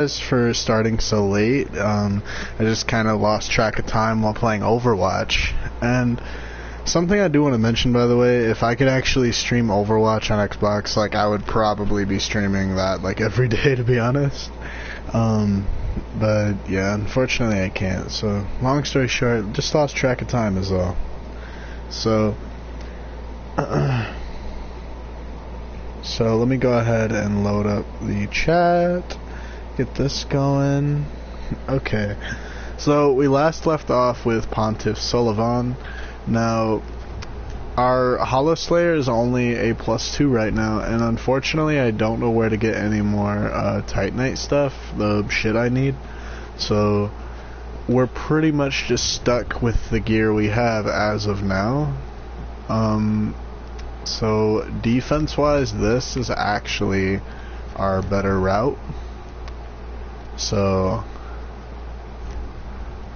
for starting so late. I just kind of lost track of time while playing Overwatch. And something I do want to mention, by the way, if I could actually stream Overwatch on Xbox, like, I would probably be streaming that, like, every day, to be honest. But, yeah, unfortunately I can't. So, long story short, just lost track of time is all. So, so let me go ahead and load up the chat. Get this going. Okay, so we last left off with Pontiff Sullivan. Now, our Hollow Slayer is only a +2 right now, and unfortunately I don't know where to get any more Titanite stuff, the shit I need. So we're pretty much just stuck with the gear we have as of now. So defense wise, this is actually our better route. So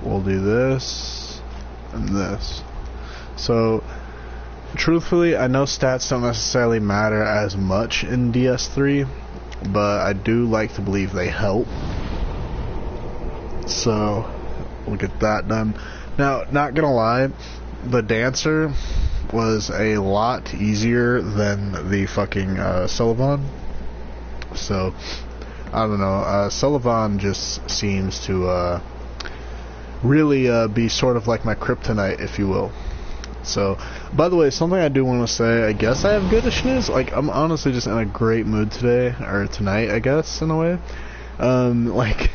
we'll do this and this. So truthfully, I know stats don't necessarily matter as much in DS3, but I do like to believe they help. So we'll get that done. Now, not gonna lie, the Dancer was a lot easier than the fucking Sullivan. So I don't know, Sullivan just seems to really be sort of like my kryptonite, if you will. So, by the way, something I do want to say, I guess I have goodish news. Like, I'm honestly just in a great mood today, or tonight, I guess, in a way. Like,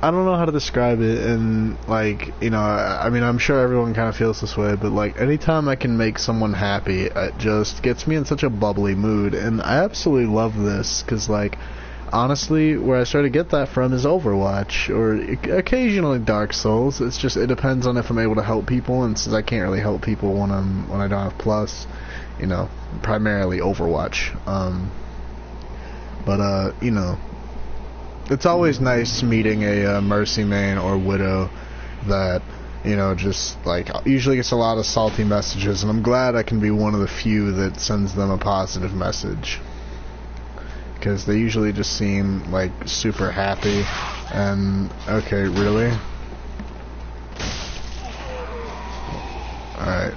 I don't know how to describe it, and, like, you know, I mean, I'm sure everyone kind of feels this way, but, like, anytime I can make someone happy, it just gets me in such a bubbly mood, and I absolutely love this, because, like, honestly, where I started to get that from is Overwatch, or occasionally Dark Souls. It's just, it depends on if I'm able to help people, and since I can't really help people when I don't have Plus, you know, primarily Overwatch. But you know, it's always nice meeting a Mercy main or Widow that, you know, just, like, usually gets a lot of salty messages, and I'm glad I can be one of the few that sends them a positive message. Because they usually just seem, like, super happy, and, okay, really? Alright,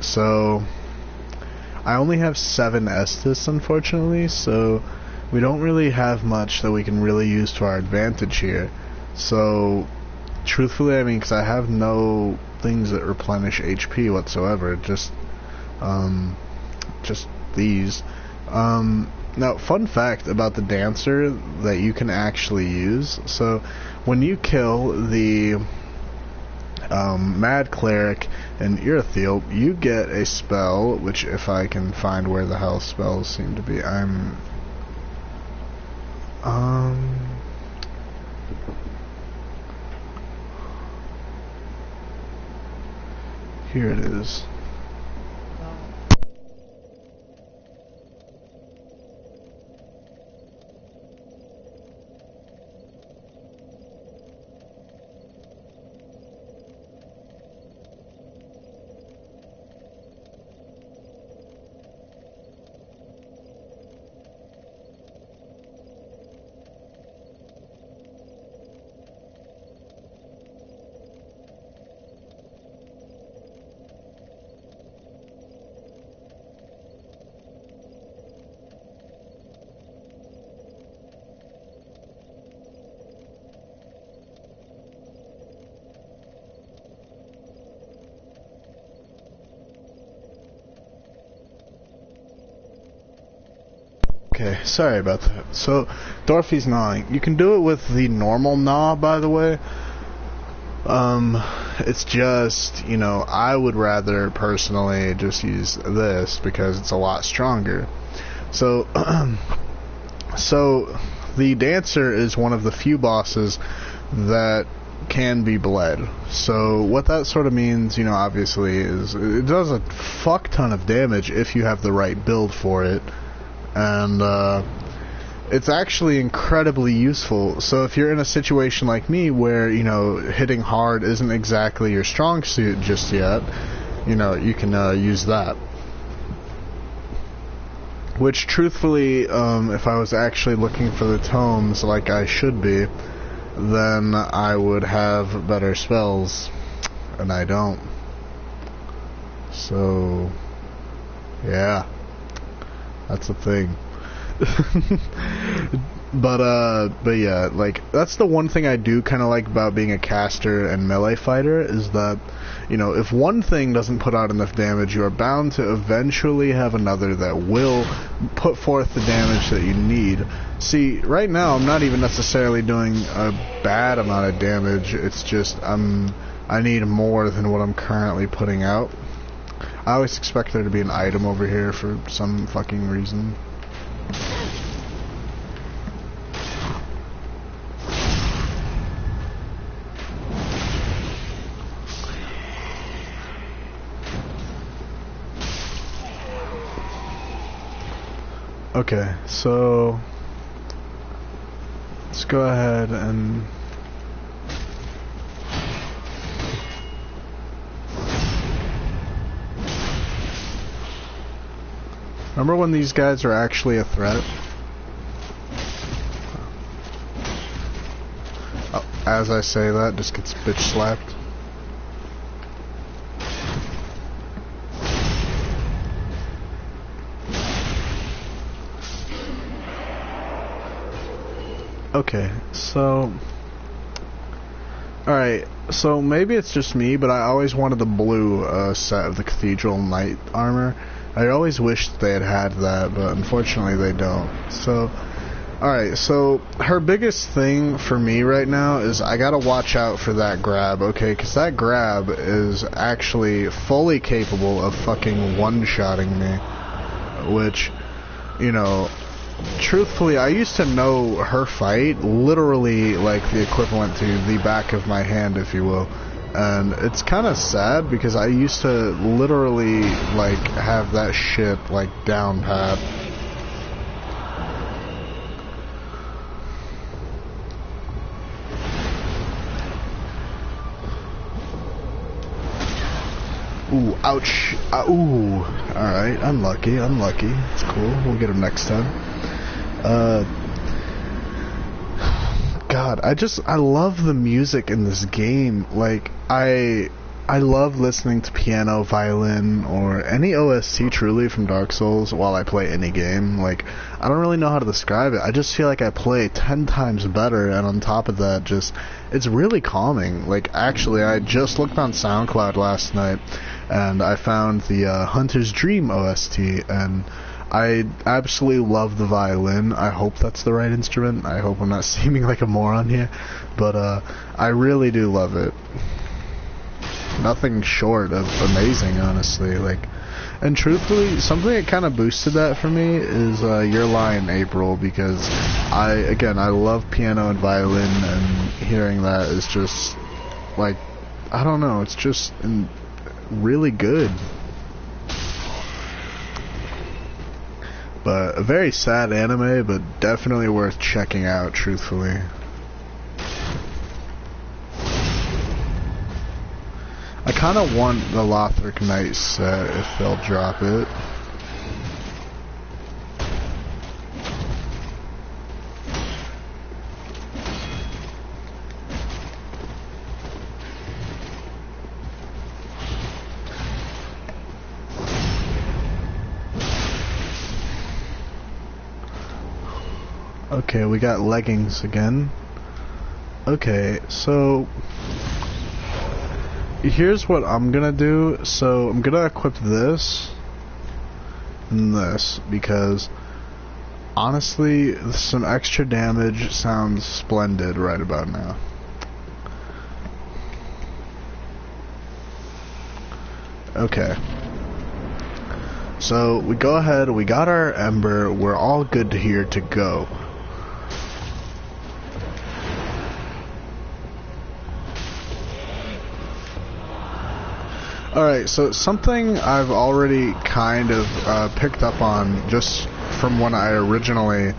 so, I only have 7 Estus, unfortunately, so we don't really have much that we can really use to our advantage here. So, truthfully, I mean, because I have no things that replenish HP whatsoever, just these. Now, fun fact about the Dancer that you can actually use. So, when you kill the Mad Cleric and Irithiel, you get a spell, which, if I can find where the hell spells seem to be, here it is. Okay, sorry about that. So, Dorothy's gnawing. You can do it with the normal gnaw, by the way. It's just, you know, I would rather personally just use this because it's a lot stronger. So, so the Dancer is one of the few bosses that can be bled. So what that sort of means, you know, obviously, is it does a fuck ton of damage if you have the right build for it. And it's actually incredibly useful. So if you're in a situation like me where, you know, hitting hard isn't exactly your strong suit just yet, you know, you can use that. Which, truthfully, if I was actually looking for the tomes like I should be, then I would have better spells, and I don't. So, yeah, that's the thing. But yeah, like, that's the one thing I do kind of like about being a caster and melee fighter, is that, you know, if one thing doesn't put out enough damage, you are bound to eventually have another that will put forth the damage that you need. See, right now, I'm not even necessarily doing a bad amount of damage, it's just, I need more than what I'm currently putting out. I always expect there to be an item over here for some fucking reason. Okay, so let's go ahead and remember when these guys are actually a threat? Oh, as I say that, just gets bitch slapped. Okay, so alright, so maybe it's just me, but I always wanted the blue set of the Cathedral Knight armor. I always wished they had that, but unfortunately they don't. So, alright, so her biggest thing for me right now is I gotta watch out for that grab, okay? Because that grab is actually fully capable of fucking one-shotting me. Which, you know, truthfully, I used to know her fight literally like the equivalent to the back of my hand, if you will. And it's kind of sad because I used to literally like have that shit like down pat. Ooh, ouch. Ooh. Alright, unlucky. It's cool. We'll get him next time. God, I love the music in this game. Like, I love listening to piano, violin, or any OST truly from Dark Souls while I play any game. Like, I don't really know how to describe it. I just feel like I play 10 times better, and on top of that, just, it's really calming. Like, actually, I just looked on SoundCloud last night, and I found the Hunter's Dream OST, and I absolutely love the violin. I hope that's the right instrument. I hope I'm not seeming like a moron here, but I really do love it. Nothing short of amazing, honestly. Like, and truthfully, something that kind of boosted that for me is Your Line, April, because I love piano and violin, and hearing that is just like, I don't know, it's just really good. But a very sad anime, but definitely worth checking out, truthfully. I kind of want the Lothric Knight set if they'll drop it. Okay, we got leggings again. Okay, so here's what I'm gonna do. So I'm gonna equip this and this, because honestly, some extra damage sounds splendid right about now. Okay. So we go ahead, we got our Ember, we're all good here to go. Alright, so something I've already kind of picked up on just from when I originally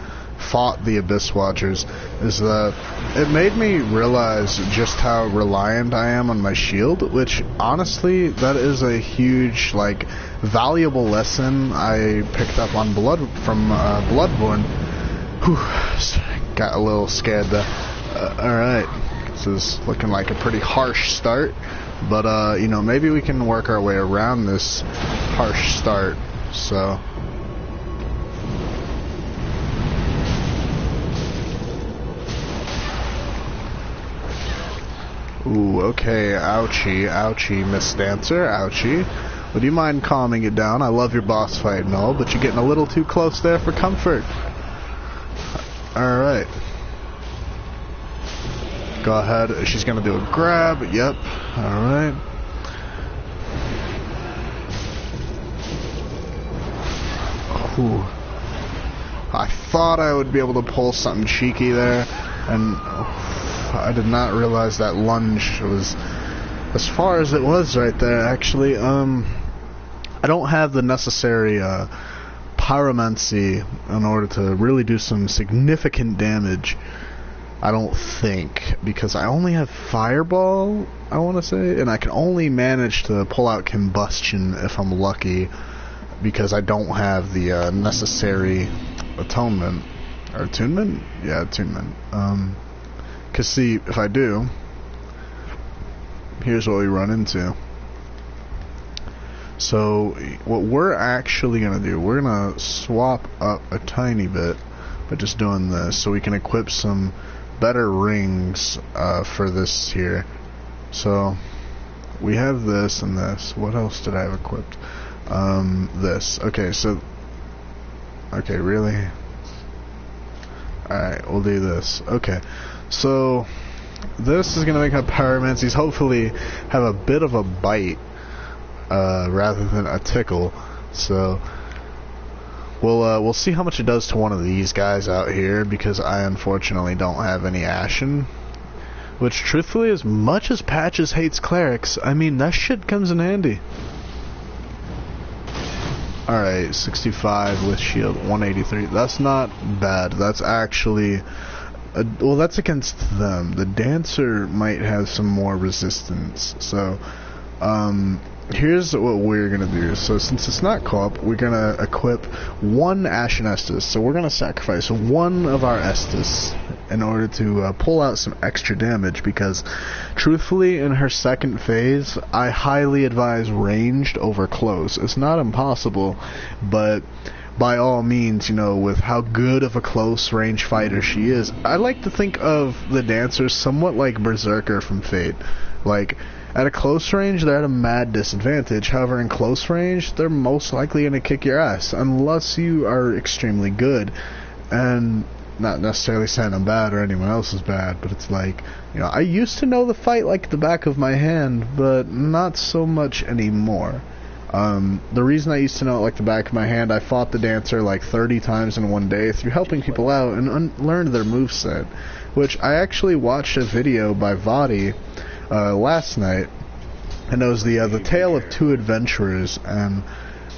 fought the Abyss Watchers is that it made me realize just how reliant I am on my shield, which honestly, that is a huge, like, valuable lesson I picked up on Bloodborne. Whew, got a little scared there. Alright, this is looking like a pretty harsh start, but you know, maybe we can work our way around this harsh start, so... Ooh, okay, ouchie, ouchie, Miss Dancer, ouchie. Would you mind calming it down? I love your boss fight and all, but you're getting a little too close there for comfort. Alright. Go ahead, she's gonna do a grab, yep, alright. Ooh. I thought I would be able to pull something cheeky there, and... I did not realize that lunge was as far as it was right there, actually. I don't have the necessary pyromancy in order to really do some significant damage, I don't think, because I only have fireball, I want to say, and I can only manage to pull out combustion if I'm lucky, because I don't have the necessary atonement, or attunement? Yeah, attunement. Because see, if I do, here's what we run into. So, what we're actually going to do, we're going to swap up a tiny bit by just doing this, so we can equip some better rings for this here. So, we have this and this. What else did I have equipped? This. Okay, so... Okay, really? Alright, we'll do this. Okay. So, this is going to make my pyromancies hopefully have a bit of a bite rather than a tickle. So, we'll see how much it does to one of these guys out here, because I unfortunately don't have any Ashen. Which, truthfully, as much as Patches hates clerics, I mean, that shit comes in handy. Alright, 65 with shield, 183. That's not bad. That's actually... well, that's against them. The Dancer might have some more resistance. So, here's what we're going to do. So, since it's not co-op, we're going to equip one Ashen Estus. So, we're going to sacrifice one of our Estus in order to pull out some extra damage, because, truthfully, in her second phase, I highly advise ranged over close. It's not impossible, but... by all means, you know, with how good of a close range fighter she is, I like to think of the Dancer somewhat like Berserker from Fate. Like, at a close range, they're at a mad disadvantage. However, in close range, they're most likely going to kick your ass, unless you are extremely good. And, not necessarily saying I'm bad or anyone else is bad, but it's like, you know, I used to know the fight like the back of my hand, but not so much anymore. The reason I used to know it like the back of my hand, I fought the Dancer like 30 times in one day through helping people out and learned their moveset, which I actually watched a video by Vadi last night, and it was the Tale of Two Adventurers, and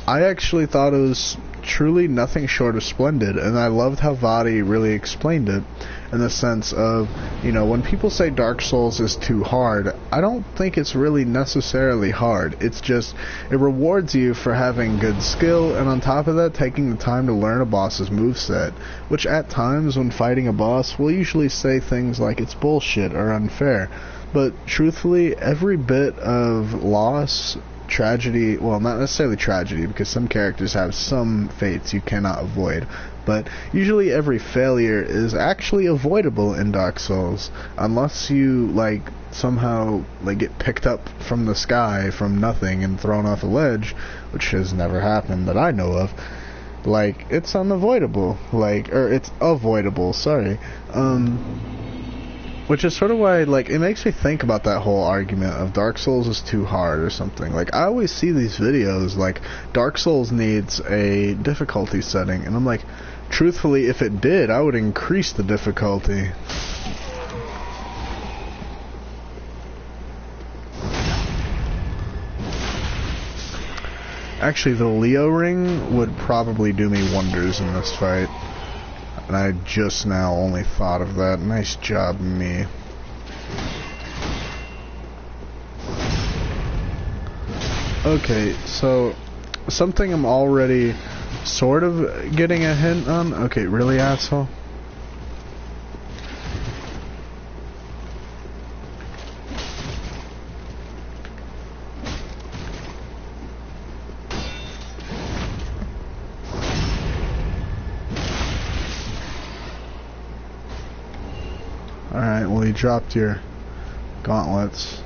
I actually thought it was truly nothing short of splendid, and I loved how Vadi really explained it in the sense of, you know, when people say Dark Souls is too hard, I don't think it's really necessarily hard. It's just, it rewards you for having good skill, and on top of that, taking the time to learn a boss's moveset, which at times when fighting a boss, we'll usually say things like it's bullshit or unfair, but truthfully, every bit of loss, tragedy, well, not necessarily tragedy, because some characters have some fates you cannot avoid, but usually every failure is actually avoidable in Dark Souls, unless you, like, somehow, like, get picked up from the sky from nothing and thrown off a ledge, which has never happened that I know of. Like, it's unavoidable, like, or it's avoidable, sorry, which is sort of why, like, it makes me think about that whole argument of Dark Souls is too hard or something. Like, I always see these videos, like, Dark Souls needs a difficulty setting, and I'm like, truthfully, if it did, I would increase the difficulty. Actually, the Leo ring would probably do me wonders in this fight. And I just now only thought of that. Nice job, me. Okay, so something I'm already sort of getting a hint on. Okay, really, asshole? Alright, well, you dropped your gauntlets.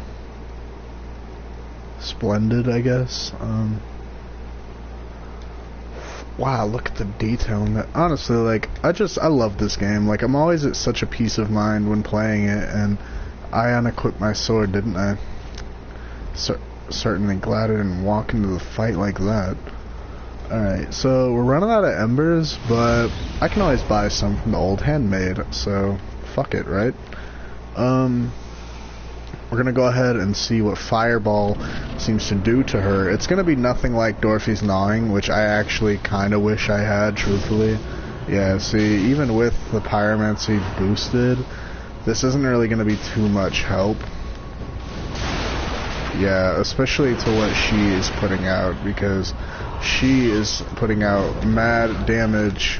Splendid, I guess. Wow, look at the detail in that. Honestly, like, I love this game. Like, I'm always at such a peace of mind when playing it, and I unequipped my sword, didn't I? Certainly glad I didn't walk into the fight like that. Alright, so we're running out of embers, but I can always buy some from the old handmade, so fuck it, right? We're gonna go ahead and see what Fireball seems to do to her. It's gonna be nothing like Dorothy's Gnawing, which I actually kinda wish I had, truthfully. Yeah, see, even with the Pyromancy boosted, this isn't really gonna be too much help. Yeah, especially to what she is putting out, because she is putting out mad damage.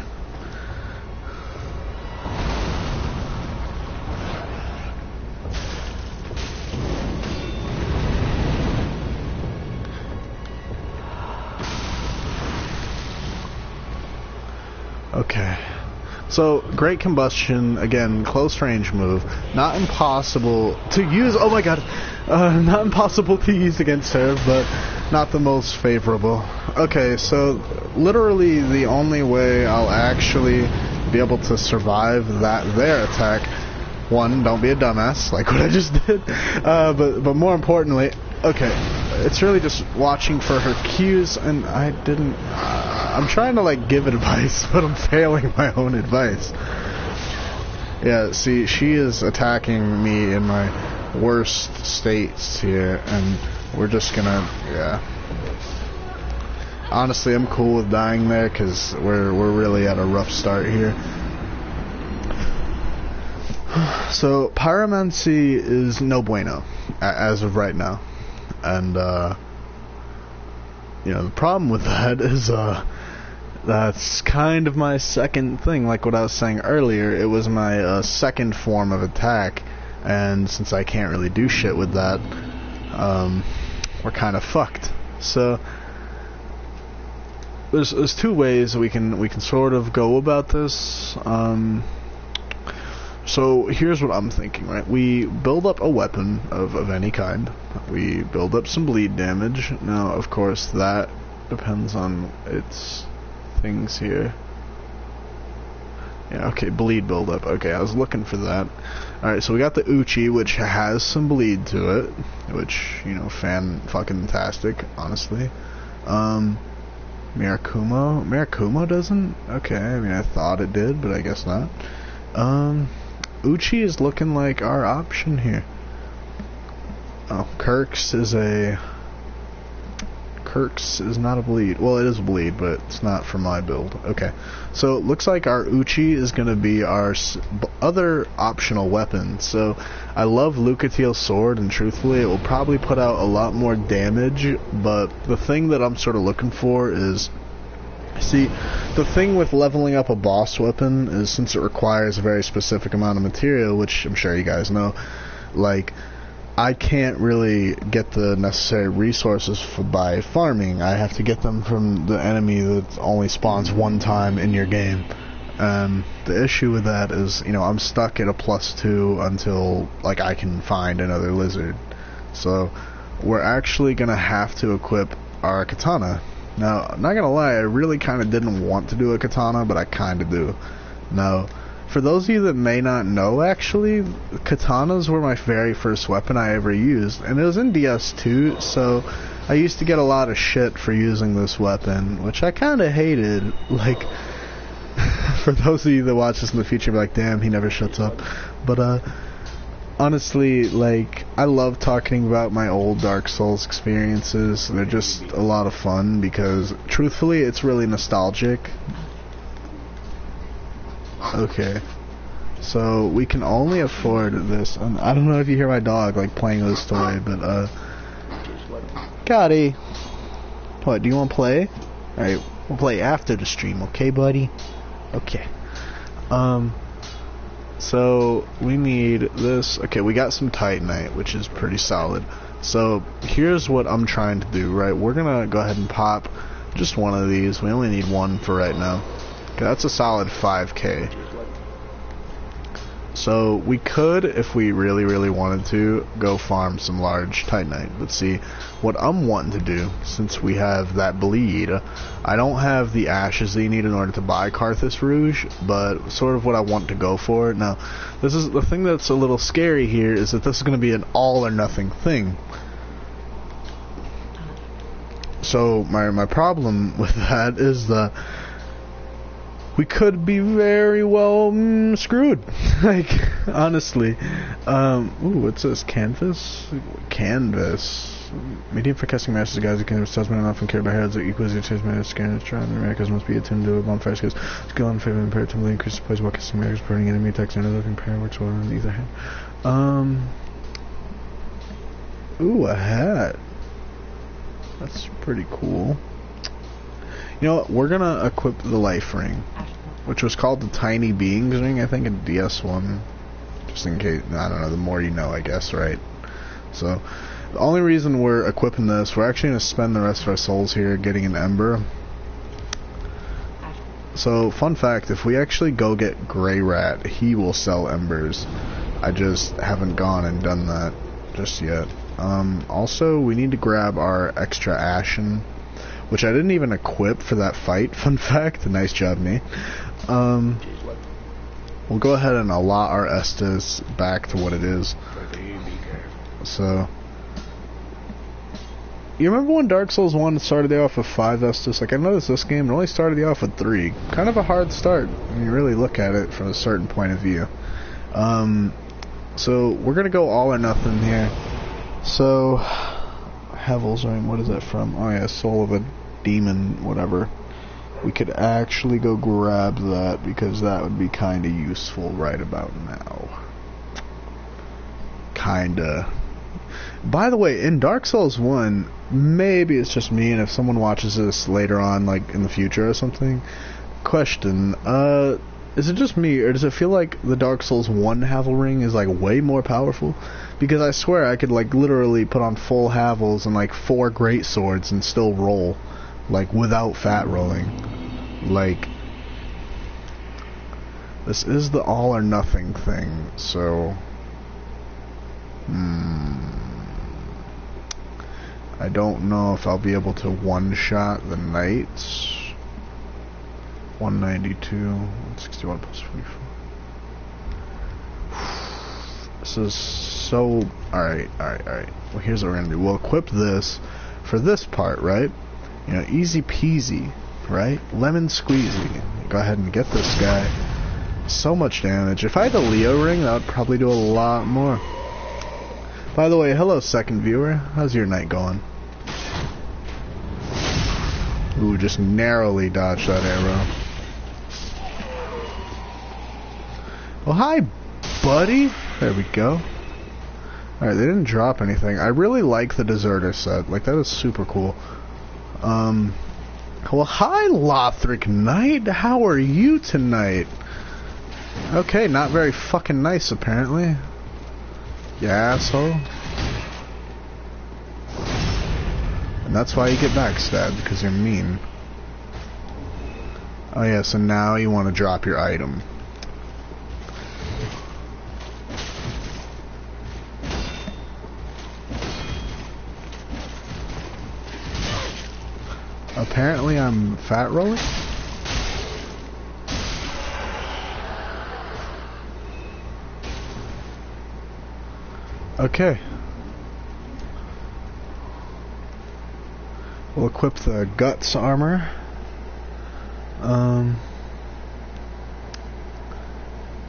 Okay, so Great Combustion, again, close range move, not impossible to use, oh my god, not impossible to use against her, but not the most favorable. Okay, so literally the only way I'll actually be able to survive their attack, one, don't be a dumbass, like what I just did, but more importantly, okay, it's really just watching for her cues, and I didn't, I'm trying to like give advice, but I'm failing my own advice. Yeah, see, she is attacking me in my worst states here, and we're just gonna, yeah. Honestly, I'm cool with dying there, because we're really at a rough start here. So, Pyromancy is no bueno, as of right now. And, you know, the problem with that is, that's kind of my second thing, like what I was saying earlier. It was my second form of attack, and since I can't really do shit with that, we're kind of fucked. So there's two ways we can sort of go about this. So here's what I'm thinking, right? We build up a weapon of any kind. We build up some bleed damage. Now, of course, that depends on its things here. Yeah, okay, bleed buildup. Okay, I was looking for that. Alright, so we got the Uchi, which has some bleed to it, which, you know, fan-fucking-tastic, honestly. Mirakumo? Mirakumo doesn't? Okay, I mean, I thought it did, but I guess not. Uchi is looking like our option here. Oh, Kirk's is not a bleed. Well, it is a bleed, but it's not for my build. Okay. So, it looks like our Uchi is going to be our other optional weapon. So, I love Lucatiel's sword, and truthfully, it will probably put out a lot more damage, but the thing that I'm sort of looking for is... See, the thing with leveling up a boss weapon is, since it requires a very specific amount of material, which I'm sure you guys know, like... I can't really get the necessary resources by farming. I have to get them from the enemy that only spawns one time in your game. And the issue with that is, you know, I'm stuck at a +2 until, like, I can find another lizard. So, we're actually gonna have to equip our katana. Now, I'm not gonna lie, I really kinda didn't want to do a katana, but I kinda do. Now, for those of you that may not know, actually, katanas were my very first weapon I ever used, and it was in DS2, so I used to get a lot of shit for using this weapon, which I kind of hated. Like, for those of you that watch this in the future, be like, damn, he never shuts up. But, honestly, like, I love talking about my old Dark Souls experiences. They're just a lot of fun, because, truthfully, it's really nostalgic. Okay, so we can only afford this. I don't know if you hear my dog like playing with this toy, but Gotti. What, do you want to play? Alright, we'll play after the stream, okay, buddy? Okay. So, we need this. Okay, we got some Titanite, which is pretty solid. So, here's what I'm trying to do, right? We're gonna go ahead and pop just one of these. We only need one for right now. Okay, that's a solid 5k. So we could, if we really, really wanted to, go farm some large Titanite. But see, what I'm wanting to do, since we have that bleed, I don't have the ashes that you need in order to buy Karthus Rouge, but sort of what I want to go for. Now, this is the thing that's a little scary here, is that this is going to be an all or nothing thing. So my problem with that is that we could be very well screwed. Like, honestly. Ooh, what's this? Canvas? Canvas. Medium for casting masters, guys who can salesmen often care about heads that equals your taste man scanners. Trying the Americans must be attuned to a bonfire skills. Skill in favor of imperatively increase the place while casting Americans, burning enemy attacks and other power works well on either hand. Ooh, a hat. That's pretty cool. You know what? We're gonna equip the life ring, which was called the Tiny Beings ring, I think, in DS1. Just in case, I don't know, the more you know, I guess, right? So, the only reason we're equipping this, we're actually gonna spend the rest of our souls here getting an ember. So, fun fact, if we actually go get Grey Rat, he will sell embers. I just haven't gone and done that just yet. Also, we need to grab our extra Ashen, which I didn't even equip for that fight, fun fact. Nice job, me. We'll go ahead and allot our Estus back to what it is. So, you remember when Dark Souls 1 started you off with 5 Estus? Like, I noticed this game, it only started you off with 3. Kind of a hard start when you really look at it from a certain point of view. So, we're gonna go all or nothing here. So, Hevel's Ring, what is that from? Oh yeah, Soul of a Demon, whatever. We could actually go grab that, because that would be kinda useful right about now. Kinda. By the way, in Dark Souls 1, maybe it's just me, and if someone watches this later on, like in the future or something, question, is it just me, or does it feel like the Dark Souls 1 Havel Ring is like way more powerful? Because I swear I could like literally put on full Havels and like 4 great swords and still roll, like without fat rolling. Like, this is the all or nothing thing, so I don't know if I'll be able to one-shot the knights. 192, 161 plus 44. This is so... Alright. Well, here's what we're gonna do. We'll equip this for this part, right? You know, easy peasy, right? Lemon squeezy. Go ahead and get this guy. So much damage. If I had a Leo ring, that would probably do a lot more. By the way, hello second viewer. How's your night going? Ooh, just narrowly dodged that arrow. Well, hi, buddy. There we go. Alright, they didn't drop anything. I really like the Deserter set. Like, that is super cool. Well, hi, Lothric Knight. How are you tonight? Okay, not very fucking nice, apparently. You asshole. And that's why you get backstabbed, because you're mean. Oh yeah, so now you want to drop your item. Apparently I'm fat rolling. Okay. We'll equip the Guts armor. I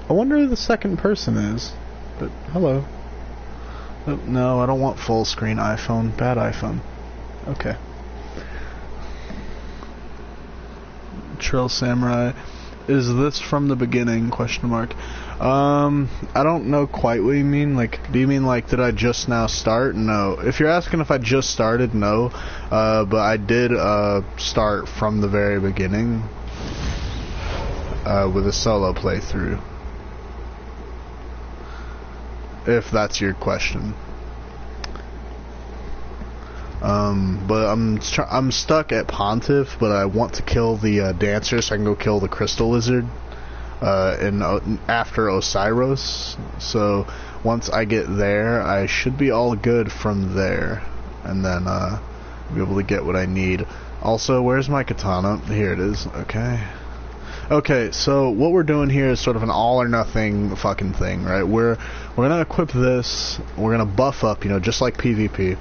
wonder who the second person is. But hello. Oh, no, I don't want full screen iPhone. Bad iPhone. Okay. Trill Samurai. Is this from the beginning? Question mark. I don't know quite what you mean. Like, do you mean like, did I just now start? No. If you're asking if I just started, no. But I did start from the very beginning with a solo playthrough. If that's your question. But I'm stuck at Pontiff, but I want to kill the dancer so I can go kill the crystal lizard after Osiris. So once I get there, I should be all good from there, and then be able to get what I need. Also, where's my katana? Here it is. Okay, so what we're doing here is sort of an all or nothing fucking thing, right? We're gonna equip this, we're gonna buff up, just like PvP,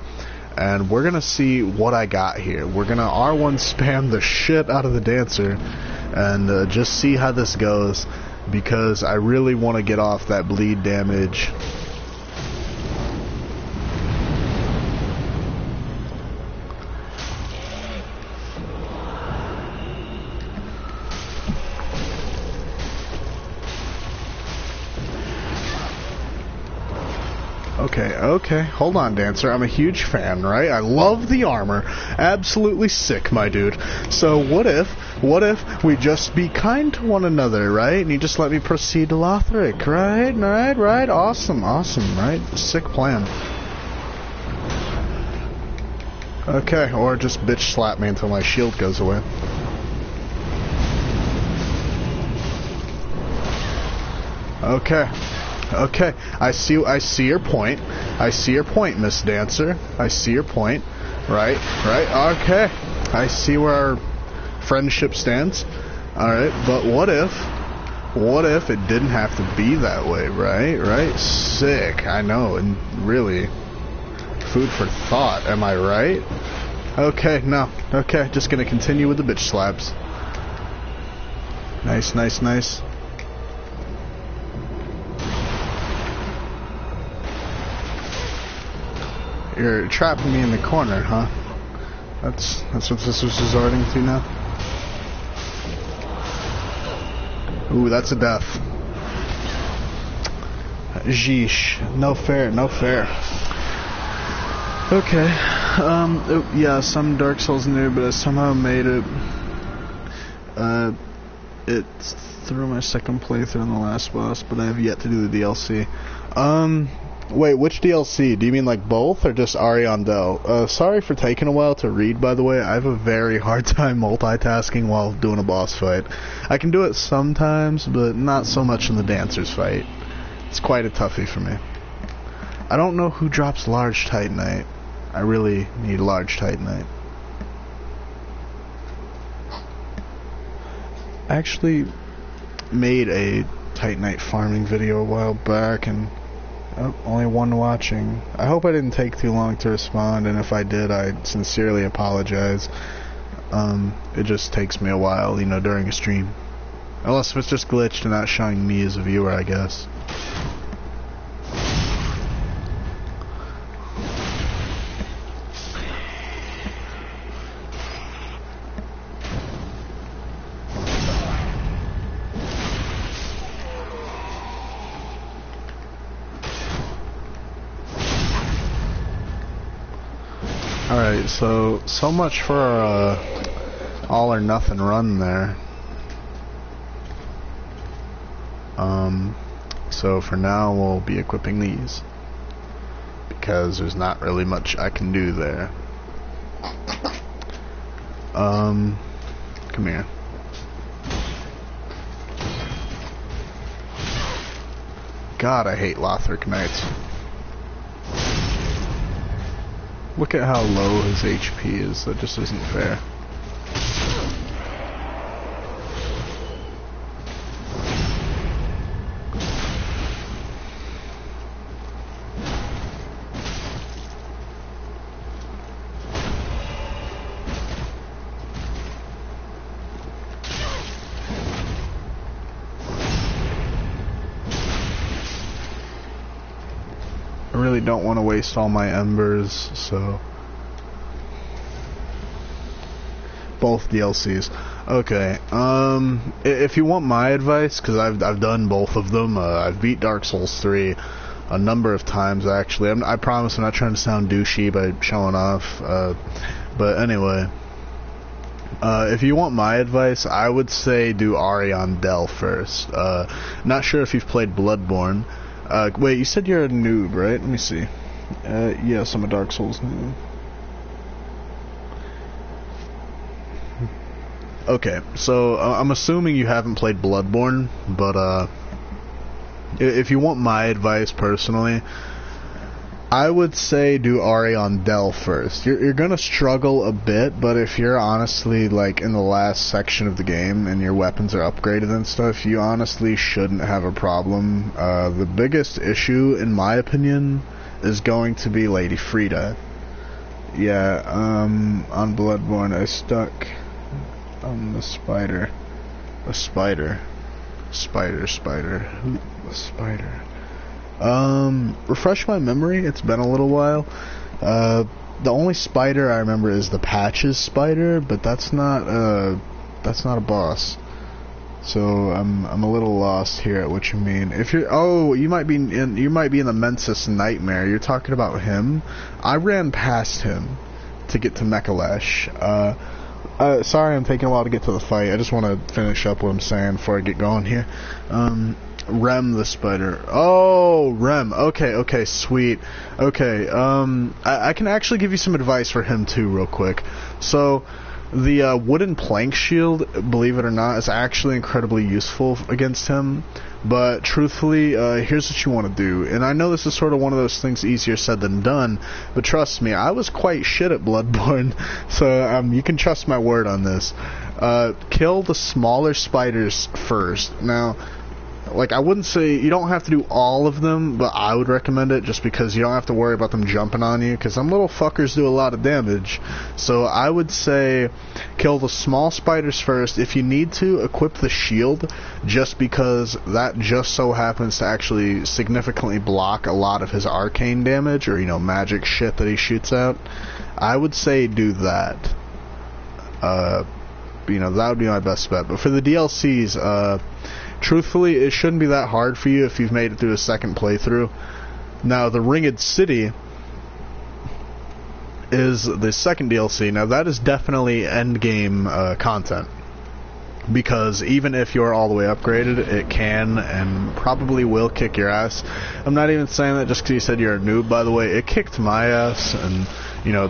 and we're gonna see what I got here. We're gonna R1 spam the shit out of the dancer, and just see how this goes, because I really want to get off that bleed damage. Okay, hold on, dancer. I'm a huge fan, right? I love the armor. Absolutely sick, my dude. So what if we just be kind to one another, right? And you just let me proceed to Lothric, right? Awesome, right? Sick plan. Okay, or just bitch slap me until my shield goes away. Okay, I see your point. I see your point, Miss Dancer. I see your point. Right. Okay. I see where our friendship stands. Alright, but what if it didn't have to be that way, right? Sick, I know, and really, food for thought, am I right? Okay, no. Okay, just gonna continue with the bitch slaps. Nice. You're trapping me in the corner, huh? That's what this was resorting to now? Ooh, that's a death. Jeesh. No fair. Okay. Yeah, some Dark Souls new, but I somehow made it. It's through my second playthrough in the last boss, but I have yet to do the DLC. Wait, which DLC? Do you mean like both, or just Ariandel? Sorry for taking a while to read, by the way. I have a very hard time multitasking while doing a boss fight. I can do it sometimes, but not so much in the dancer's fight. It's quite a toughie for me. I don't know who drops large Titanite. I really need large Titanite. I actually made a Titanite farming video a while back, and only one watching. I hope I didn't take too long to respond, and if I did, I sincerely apologize. It just takes me a while, during a stream. Unless if it's just glitched and not showing me as a viewer, I guess. Alright, so much for our all or nothing run there. So for now we'll be equipping these, because there's not really much I can do there. Come here. God, I hate Lothric Knights. Look at how low his HP is. That just isn't fair. I really don't want to waste all my embers, so both DLCs. Okay, if you want my advice, because I've done both of them, I've beat Dark Souls 3 a number of times, actually. I promise I'm not trying to sound douchey by showing off, but anyway, if you want my advice, I would say do Arion Del first. Not sure if you've played Bloodborne. Wait, you said you're a noob, right? Let me see. Yes, I'm a Dark Souls noob. Okay, so I'm assuming you haven't played Bloodborne, but if you want my advice personally, I would say do Arion Del first. You're gonna struggle a bit, but if you're honestly like in the last section of the game and your weapons are upgraded and stuff, you honestly shouldn't have a problem. The biggest issue, in my opinion, is going to be Lady Frida. Yeah, on Bloodborne I stuck on the spider. A spider. Spider. Refresh my memory, it's been a little while. The only spider I remember is the Patches spider, but that's not a boss. So I'm a little lost here at what you mean. If you're you might be in the Mensis Nightmare. You're talking about him. I ran past him to get to Mechalesh. Sorry I'm taking a while to get to the fight. I just want to finish up what I'm saying before I get going here. Rem the spider. Oh, Rem. Okay, sweet. Okay, I can actually give you some advice for him too, real quick. So, the wooden plank shield, believe it or not, is actually incredibly useful against him. But truthfully, here's what you want to do. And I know this is sort of one of those things easier said than done, but trust me, I was quite shit at Bloodborne, so you can trust my word on this. Kill the smaller spiders first. Now, like, I wouldn't say you don't have to do all of them, but I would recommend it just because you don't have to worry about them jumping on you, because them little fuckers do a lot of damage. So I would say kill the small spiders first. If you need to, equip the shield, just because that just so happens to actually significantly block a lot of his arcane damage, or, magic shit that he shoots out. I would say do that. That would be my best bet. But for the DLCs, truthfully, it shouldn't be that hard for you if you've made it through a second playthrough. Now, the Ringed City is the second DLC. Now, that is definitely endgame content. Because even if you're all the way upgraded, it can and probably will kick your ass. I'm not even saying that just because you said you're a noob, by the way. It kicked my ass, and,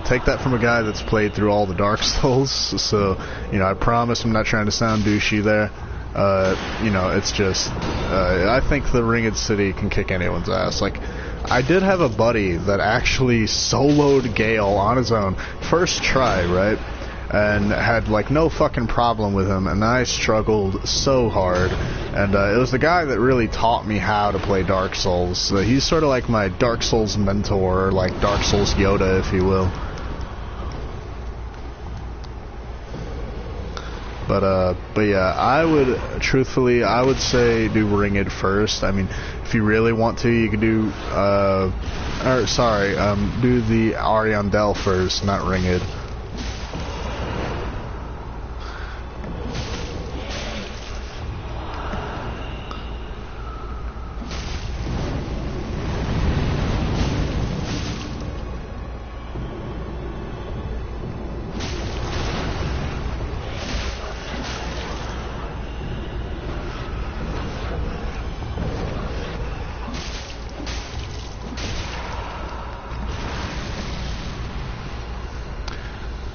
take that from a guy that's played through all the Dark Souls. So, I promise I'm not trying to sound douchey there. It's just, I think the Ringed City can kick anyone's ass. Like, I did have a buddy that actually soloed Gale on his own, first try, right? And had, no fucking problem with him, and I struggled so hard. And, it was the guy that really taught me how to play Dark Souls. So he's sort of like my Dark Souls mentor, or like Dark Souls Yoda, if you will. But yeah, truthfully, I would say do Ringed first. I mean, if you really want to, you can do, do the Arion Del first, not Ringed.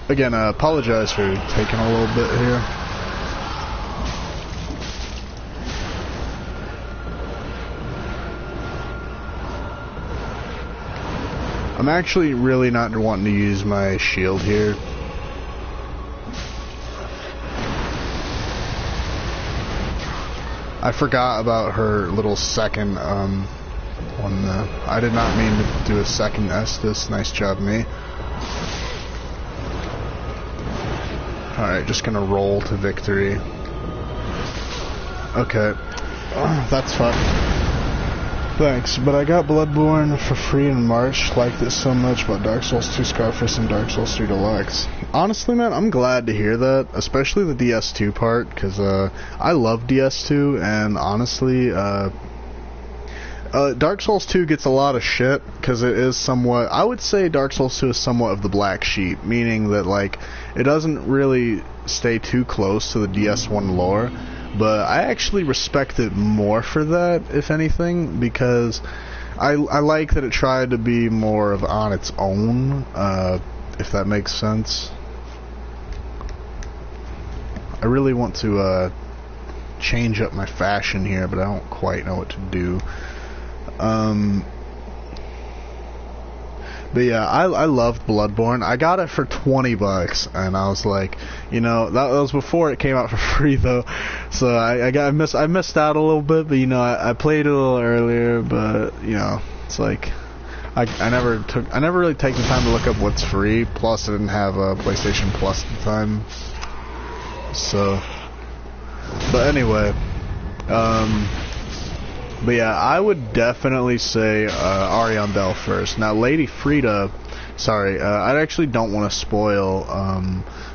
Again, I apologize for taking a little bit here. I'm actually really not wanting to use my shield here. I forgot about her little second, one, I did not mean to do a second Estus. Nice job, me. Alright, just gonna roll to victory. Okay. That's fun. Thanks, but I got Bloodborne for free in March. Liked it so much about Dark Souls 2 Scarface and Dark Souls 3 Deluxe. Honestly, man, I'm glad to hear that, especially the DS2 part, because I love DS2, and honestly, Dark Souls 2 gets a lot of shit, because it is somewhat, I would say Dark Souls 2 is somewhat of the black sheep, meaning that, like, it doesn't really stay too close to the DS1 lore. But I actually respect it more for that, if anything, because I like that it tried to be more of on its own, if that makes sense. I really want to change up my fashion here, but I don't quite know what to do. But yeah, I loved Bloodborne. I got it for $20, and I was like, you know, that was before it came out for free though. So I missed out a little bit, but you know, I played it a little earlier, but you know, it's like I never really take the time to look up what's free. Plus, I didn't have a PlayStation Plus at the time. So, but anyway, but yeah, I would definitely say Ariandel first. Now, Lady Frida, sorry, I actually don't want to spoil,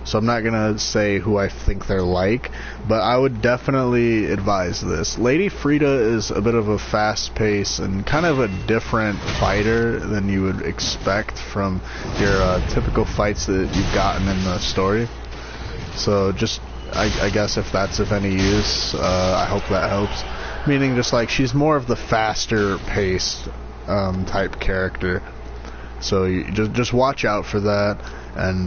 so I'm not going to say who I think they're like, but I would definitely advise this. Lady Frida is a bit of a fast-paced and kind of a different fighter than you would expect from your typical fights that you've gotten in the story. So just, I guess if that's of any use, I hope that helps. Meaning just like she's more of the faster paced type character, so you just watch out for that. And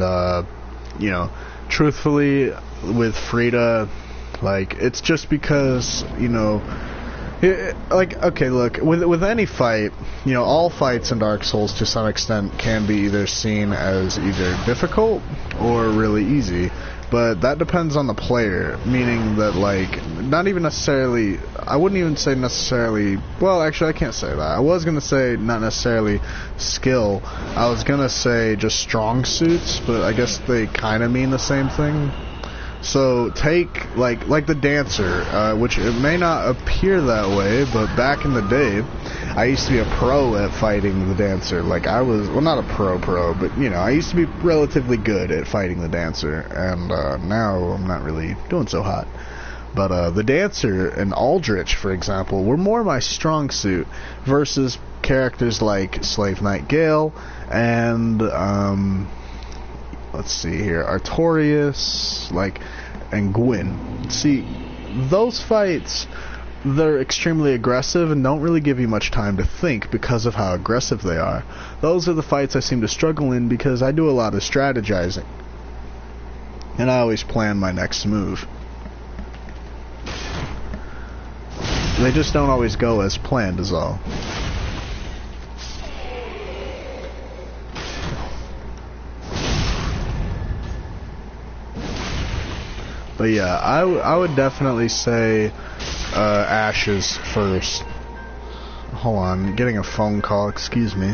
you know, truthfully, with Frida, like, it's just because, you know, like, okay, look, with any fight, you know, all fights in Dark Souls to some extent can be either seen as either difficult or really easy. But that depends on the player, meaning that, like, not even necessarily, I wouldn't even say necessarily, well, actually, I can't say that. I was going to say not necessarily skill. I was going to say just strong suits, but I guess they kind of mean the same thing. So take, like the Dancer, which it may not appear that way, but back in the day, I used to be a pro at fighting the Dancer. Like, I was, well, not a pro, but, you know, I used to be relatively good at fighting the Dancer, and now I'm not really doing so hot. But the Dancer and Aldrich, for example, were more my strong suit, versus characters like Slave Knight Gale and, let's see here, Artorias, like, and Gwyn. See, those fights, they're extremely aggressive and don't really give you much time to think because of how aggressive they are. Those are the fights I seem to struggle in because I do a lot of strategizing, and I always plan my next move. They just don't always go as planned, is all. But yeah, I would definitely say Ashes first. Hold on, getting a phone call, excuse me.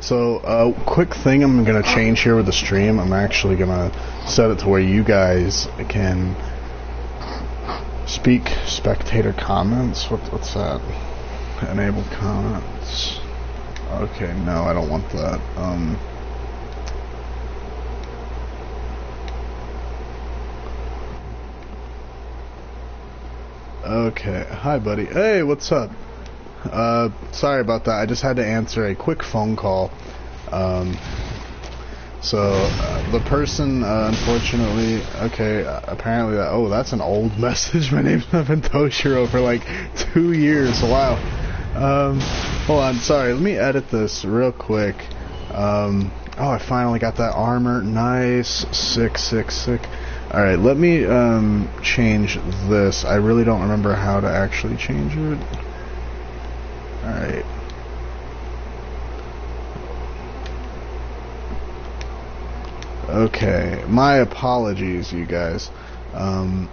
So, quick thing I'm going to change here with the stream. I'm actually going to set it to where you guys can speak spectator comments. What's that? Enable comment. Okay, no, I don't want that. Okay, hi buddy. Hey, what's up? Sorry about that. I just had to answer a quick phone call. The person, unfortunately, okay, apparently oh, that's an old message. My name's been Toshiro for like 2 years. Wow. Hold on, sorry, let me edit this real quick. Oh, I finally got that armor. Nice. Sick. Alright, let me, change this. I really don't remember how to actually change it. Alright. Okay, my apologies, you guys. Alright,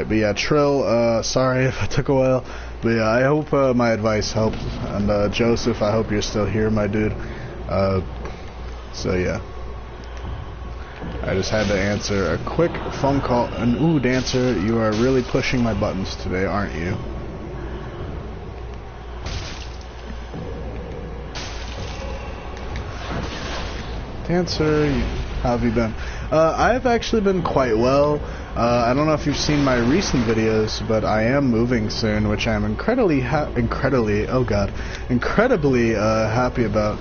but yeah, Trill, sorry if I took a while. But yeah, I hope my advice helped. And Joseph, I hope you're still here, my dude. So yeah. I just had to answer a quick phone call. And ooh, Dancer, you are really pushing my buttons today, aren't you? Dancer, how have you been? I've actually been quite well. I don't know if you've seen my recent videos, but I am moving soon, which I'm incredibly happy about,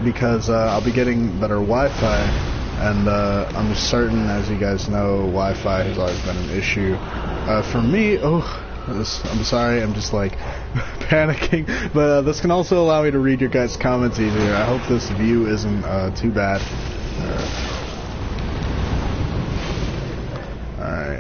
because I'll be getting better Wi-Fi, and I'm certain, as you guys know, Wi-Fi has always been an issue for me. I'm sorry, I'm just like panicking, but this can also allow me to read your guys' comments easier. I hope this view isn't too bad. Alright.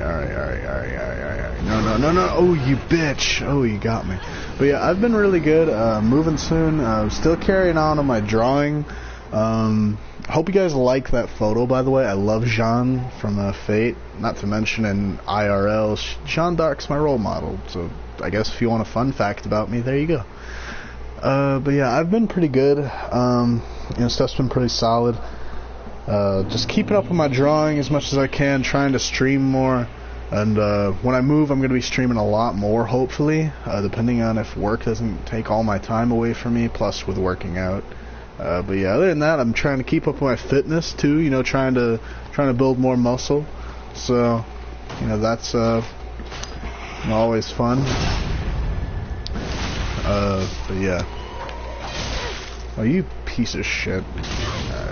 No. Oh, you bitch. Oh, you got me. But yeah, I've been really good. Moving soon. Still carrying on my drawing. Hope you guys like that photo, by the way. I love Jean from Fate. Not to mention in IRL, Jean d'Arc's my role model. So I guess if you want a fun fact about me, there you go. But yeah, I've been pretty good. Stuff's been pretty solid. Just keeping up with my drawing as much as I can, trying to stream more. And when I move, I'm going to be streaming a lot more, hopefully, depending on if work doesn't take all my time away from me, plus with working out. But yeah, other than that, I'm trying to keep up with my fitness too, trying to build more muscle. So, that's always fun. But yeah. Oh, you piece of shit.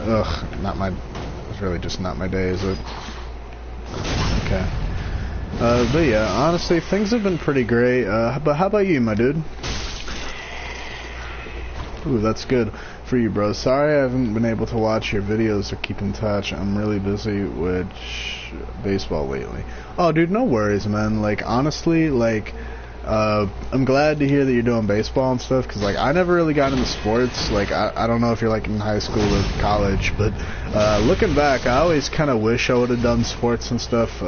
It's really just not my day, is it? Okay. But yeah, honestly, things have been pretty great. But how about you, my dude? Ooh, that's good for you, bro. Sorry I haven't been able to watch your videos or keep in touch. I'm really busy with baseball lately. Oh, dude, no worries, man. Like, honestly, like, I'm glad to hear that you're doing baseball and stuff, because, like, I never really got into sports. Like, I don't know if you're, like, in high school or college, but looking back, I always kind of wish I would have done sports and stuff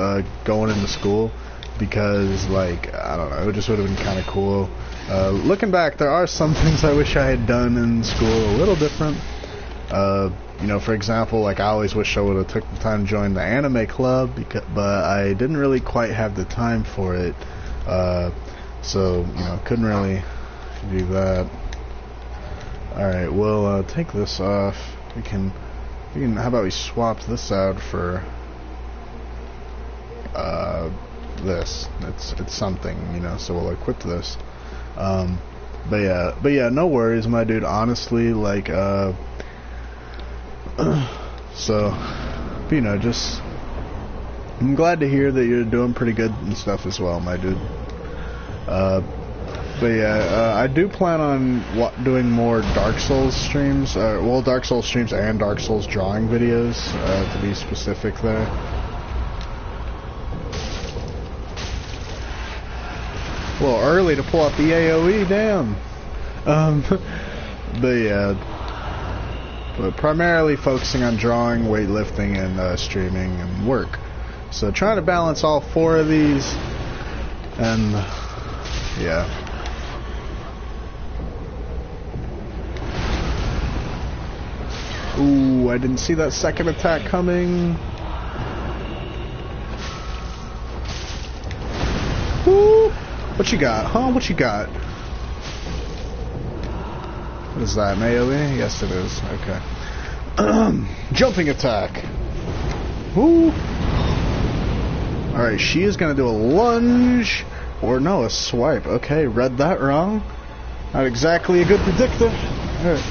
going into school, because, like, I don't know, it just would have been kind of cool. Looking back, there are some things I wish I had done in school a little different. For example, like, I always wish I would have took the time to join the anime club, but I didn't really quite have the time for it. So, couldn't really do that. Alright, we'll take this off. We can, how about we swap this out for this. It's something, so we'll equip this. But yeah, no worries, my dude. Honestly, like, just, I'm glad to hear that you're doing pretty good and stuff as well, my dude. But yeah, I do plan on doing more Dark Souls streams. Dark Souls streams and Dark Souls drawing videos, to be specific there. A little early to pull out the AoE, damn. But yeah, but primarily focusing on drawing, weightlifting, and streaming and work. So trying to balance all 4 of these, and yeah. Ooh, I didn't see that second attack coming. Woo! What you got, huh? What you got? What is that, melee? Yes, it is. Okay. Jumping attack. Woo! Alright, she is going to do a lunge. Or no, a swipe. Okay, read that wrong. Not exactly a good predictor. Alright.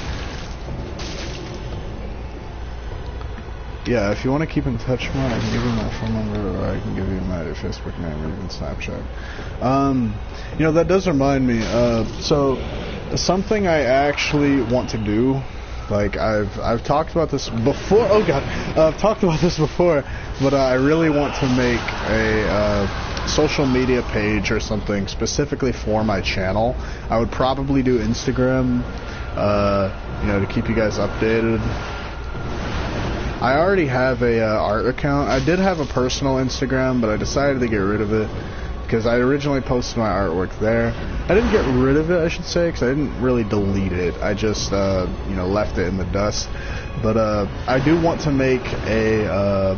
Yeah, if you want to keep in touch more, I can give you my phone number, or I can give you my Facebook name, or even Snapchat. You know, that does remind me, so, something I actually want to do, like, I've talked about this before, oh god, I've talked about this before, but I really want to make a, social media page or something specifically for my channel. I would probably do Instagram, you know, to keep you guys updated. I already have a art account. I did have a personal Instagram, but I decided to get rid of it because I originally posted my artwork there. I didn't get rid of it, I should say, because I didn't really delete it. I just, you know, left it in the dust. But I do want to make a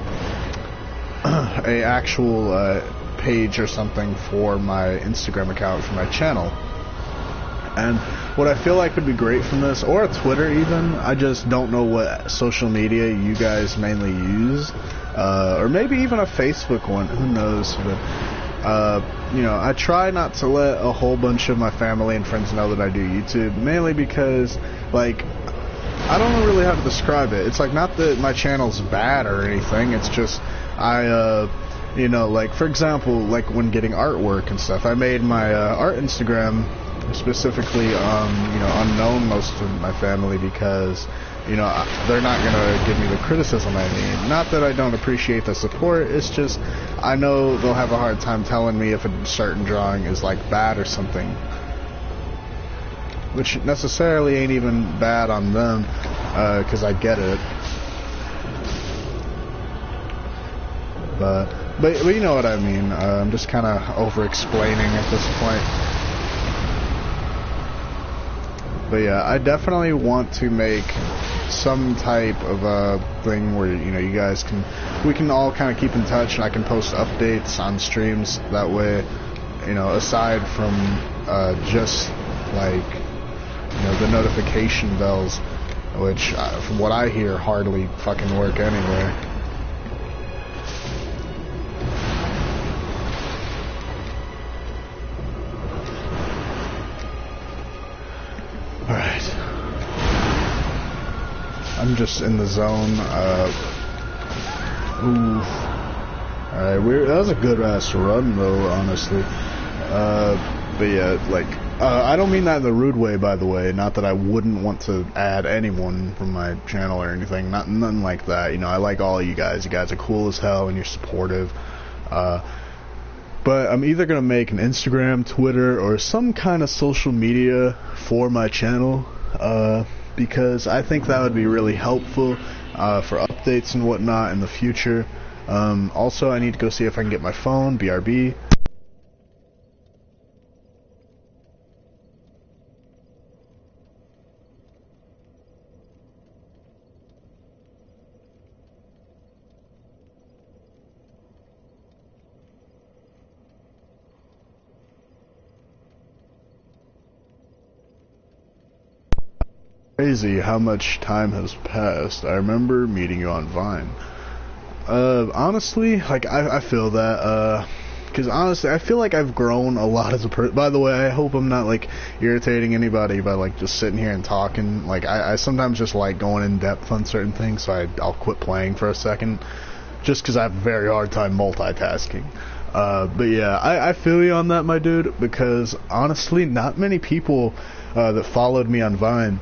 actual page or something for my Instagram account for my channel. And what I feel like would be great from this, or a Twitter even, I just don't know what social media you guys mainly use, or maybe even a Facebook one, who knows, but, you know, I try not to let a whole bunch of my family and friends know that I do YouTube, mainly because, like, I don't know really how to describe it. It's like, not that my channel's bad or anything, it's just, you know, like, for example, like, when getting artwork and stuff, I made my, art Instagram specifically, you know, unknown most of my family because, you know, they're not gonna give me the criticism I need. Not that I don't appreciate the support, it's just, I know they'll have a hard time telling me if a certain drawing is, like, bad or something. Which necessarily ain't even bad on them, because I get it. But you know what I mean. I'm just kind of over-explaining at this point. But yeah, I definitely want to make some type of a thing where, you know, you guys can, we can all kind of keep in touch, and I can post updates on streams. That way, you know, aside from just like, you know, the notification bells, which from what I hear hardly fucking work anywhere. Alright. I'm just in the zone. Ooh. Alright, that was a good ass run though, honestly. But yeah, like, I don't mean that in the rude way, by the way. Not that I wouldn't want to add anyone from my channel or anything. Nothing like that. You know, I like all of you guys. You guys are cool as hell and you're supportive. But I'm either going to make an Instagram, Twitter, or some kind of social media for my channel, because I think that would be really helpful for updates and whatnot in the future. Also, I need to go see if I can get my phone, BRB. Crazy how much time has passed. I remember meeting you on Vine. Honestly, like, I feel that, because honestly, I feel like I've grown a lot as a person. By the way, I hope I'm not, like, irritating anybody by, like, just sitting here and talking. Like, I sometimes just like going in depth on certain things, so I'll quit playing for a second, just because I have a very hard time multitasking. But yeah, I feel you on that, my dude, because honestly, not many people that followed me on Vine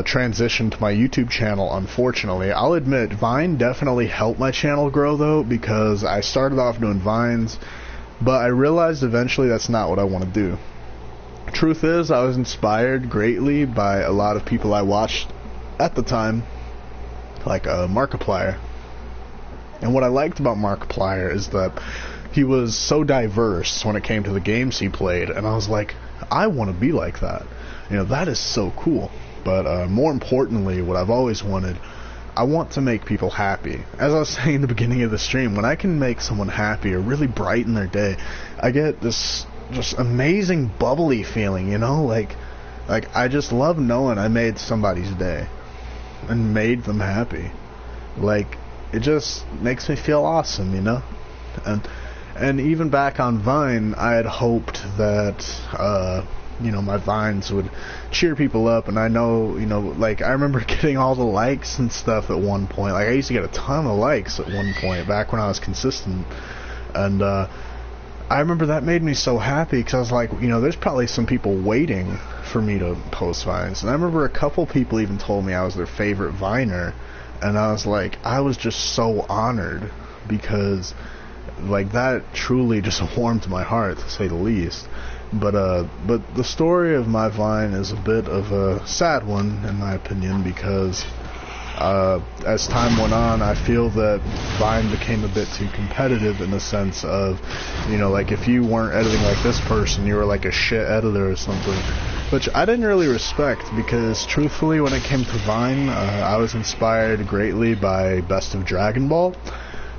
transition to my YouTube channel, unfortunately. I'll admit, Vine definitely helped my channel grow, though, because I started off doing Vines, but I realized eventually that's not what I want to do. Truth is, I was inspired greatly by a lot of people I watched at the time, like Markiplier. And what I liked about Markiplier is that he was so diverse when it came to the games he played, and I was like, I want to be like that. You know, that is so cool. But more importantly, what I've always wanted, I want to make people happy. As I was saying in the beginning of the stream, when I can make someone happy or really brighten their day, I get this just amazing bubbly feeling, you know? Like, Like, I just love knowing I made somebody's day and made them happy. Like, it just makes me feel awesome, you know? And even back on Vine, I had hoped that, you know, my Vines would cheer people up, and I know, you know, like, I remember getting all the likes and stuff at one point. Like, I used to get a ton of likes at one point, back when I was consistent, and, I remember that made me so happy, because I was like, you know, there's probably some people waiting for me to post Vines, and I remember a couple people even told me I was their favorite Viner, and I was like, I was just so honored, because, like, that truly just warmed my heart, to say the least. But the story of my Vine is a bit of a sad one, in my opinion, because as time went on, I feel that Vine became a bit too competitive, in the sense of, you know, like, if you weren't editing like this person, you were like a shit editor or something, which I didn't really respect, because truthfully, when it came to Vine, I was inspired greatly by Best of Dragon Ball.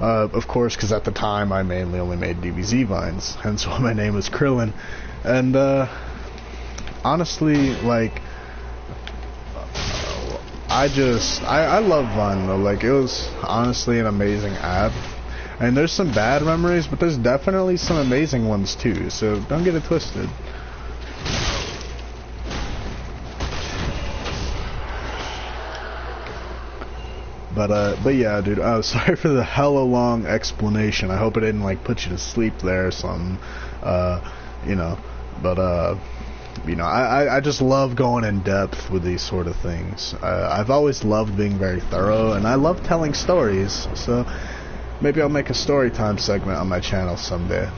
Of course, because at the time I mainly only made DBZ Vines, hence why my name was Krillin. And honestly, like, I love Vine though. Like, it was honestly an amazing app. And there's some bad memories, but there's definitely some amazing ones too, so don't get it twisted. But yeah, dude, sorry for the hella long explanation. I hope it didn't, like, put you to sleep there or something, you know, but, you know, I just love going in depth with these sort of things. I've always loved being very thorough, and I love telling stories, so maybe I'll make a story time segment on my channel someday.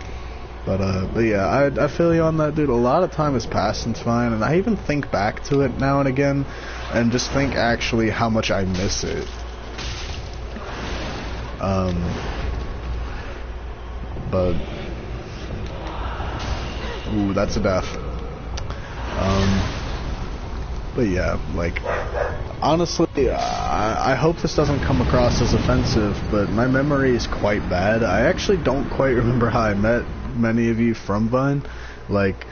But yeah, I feel you on that, dude. A lot of time has passed since Vine, and I even think back to it now and again, and just think actually how much I miss it. But ooh, that's a death. But yeah, like, honestly, I hope this doesn't come across as offensive, but my memory is quite bad. I actually don't quite remember how I met many of you from Vine. Like,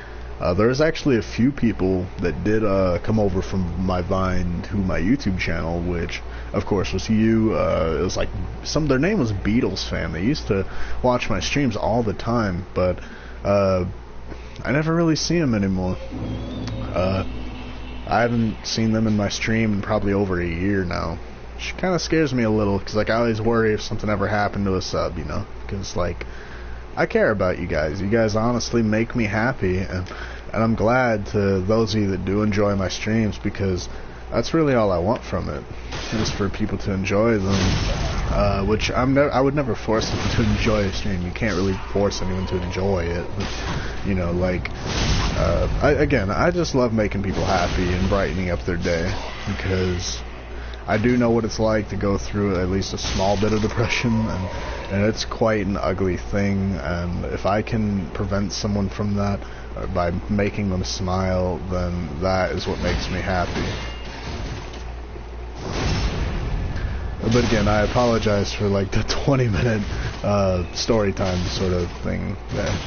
there's actually a few people that did come over from my Vine to my YouTube channel, which, of course, was you. It was like, their name was Beatles Fan. They used to watch my streams all the time, but I never really see them anymore. I haven't seen them in my stream in probably over a year now, which kind of scares me a little, because, like, I always worry if something ever happened to a sub, you know, because, like, I care about you guys. You guys honestly make me happy, and I'm glad to those of you that do enjoy my streams, because that's really all I want from it, is for people to enjoy them, which I would never force them to enjoy a stream. You can't really force anyone to enjoy it, but, you know, like, I just love making people happy and brightening up their day, because I do know what it's like to go through at least a small bit of depression, and it's quite an ugly thing, and if I can prevent someone from that by making them smile, then that is what makes me happy. But again, I apologize for, like, the 20-minute story time sort of thing there.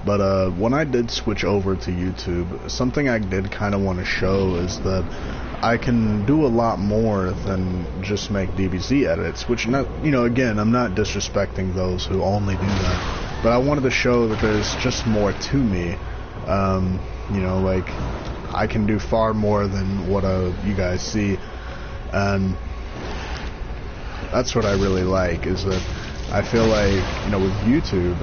But when I did switch over to YouTube, something I did kind of want to show is that I can do a lot more than just make DBZ edits, which, not, you know, again, I'm not disrespecting those who only do that, but I wanted to show that there's just more to me. You know, like, I can do far more than what you guys see, and that's what I really like, is that I feel like, you know, with YouTube,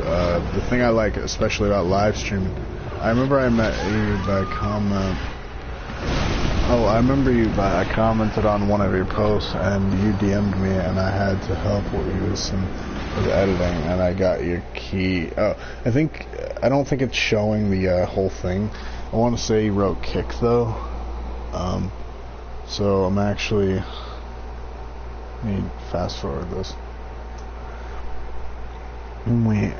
the thing I like especially about live streaming, I remember I met you by comment. Oh, I remember I commented on one of your posts, and you DM'd me, and I had to help you with the editing, and I got your key. Oh, I don't think it's showing the whole thing. I want to say you wrote kick, though. So I'm actually, let me fast forward this. And we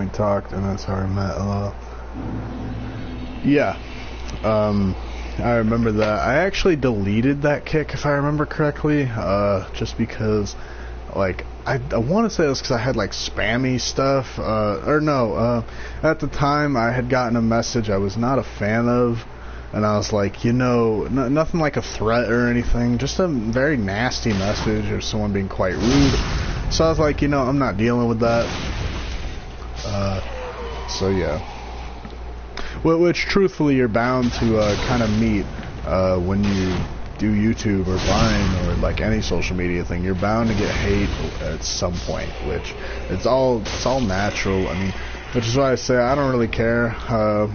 talked, and that's how we met. Yeah. I remember that. I actually deleted that kick, if I remember correctly, just because, like, I want to say it was because I had, like, spammy stuff, or no, at the time I had gotten a message I was not a fan of, and I was like, you know, nothing like a threat or anything, just a very nasty message or someone being quite rude. So I was like, you know, I'm not dealing with that. So yeah. Which, truthfully, you're bound to kind of meet when you do YouTube or Vine or like any social media thing. You're bound to get hate at some point, which it's all natural. I mean, which is why I say I don't really care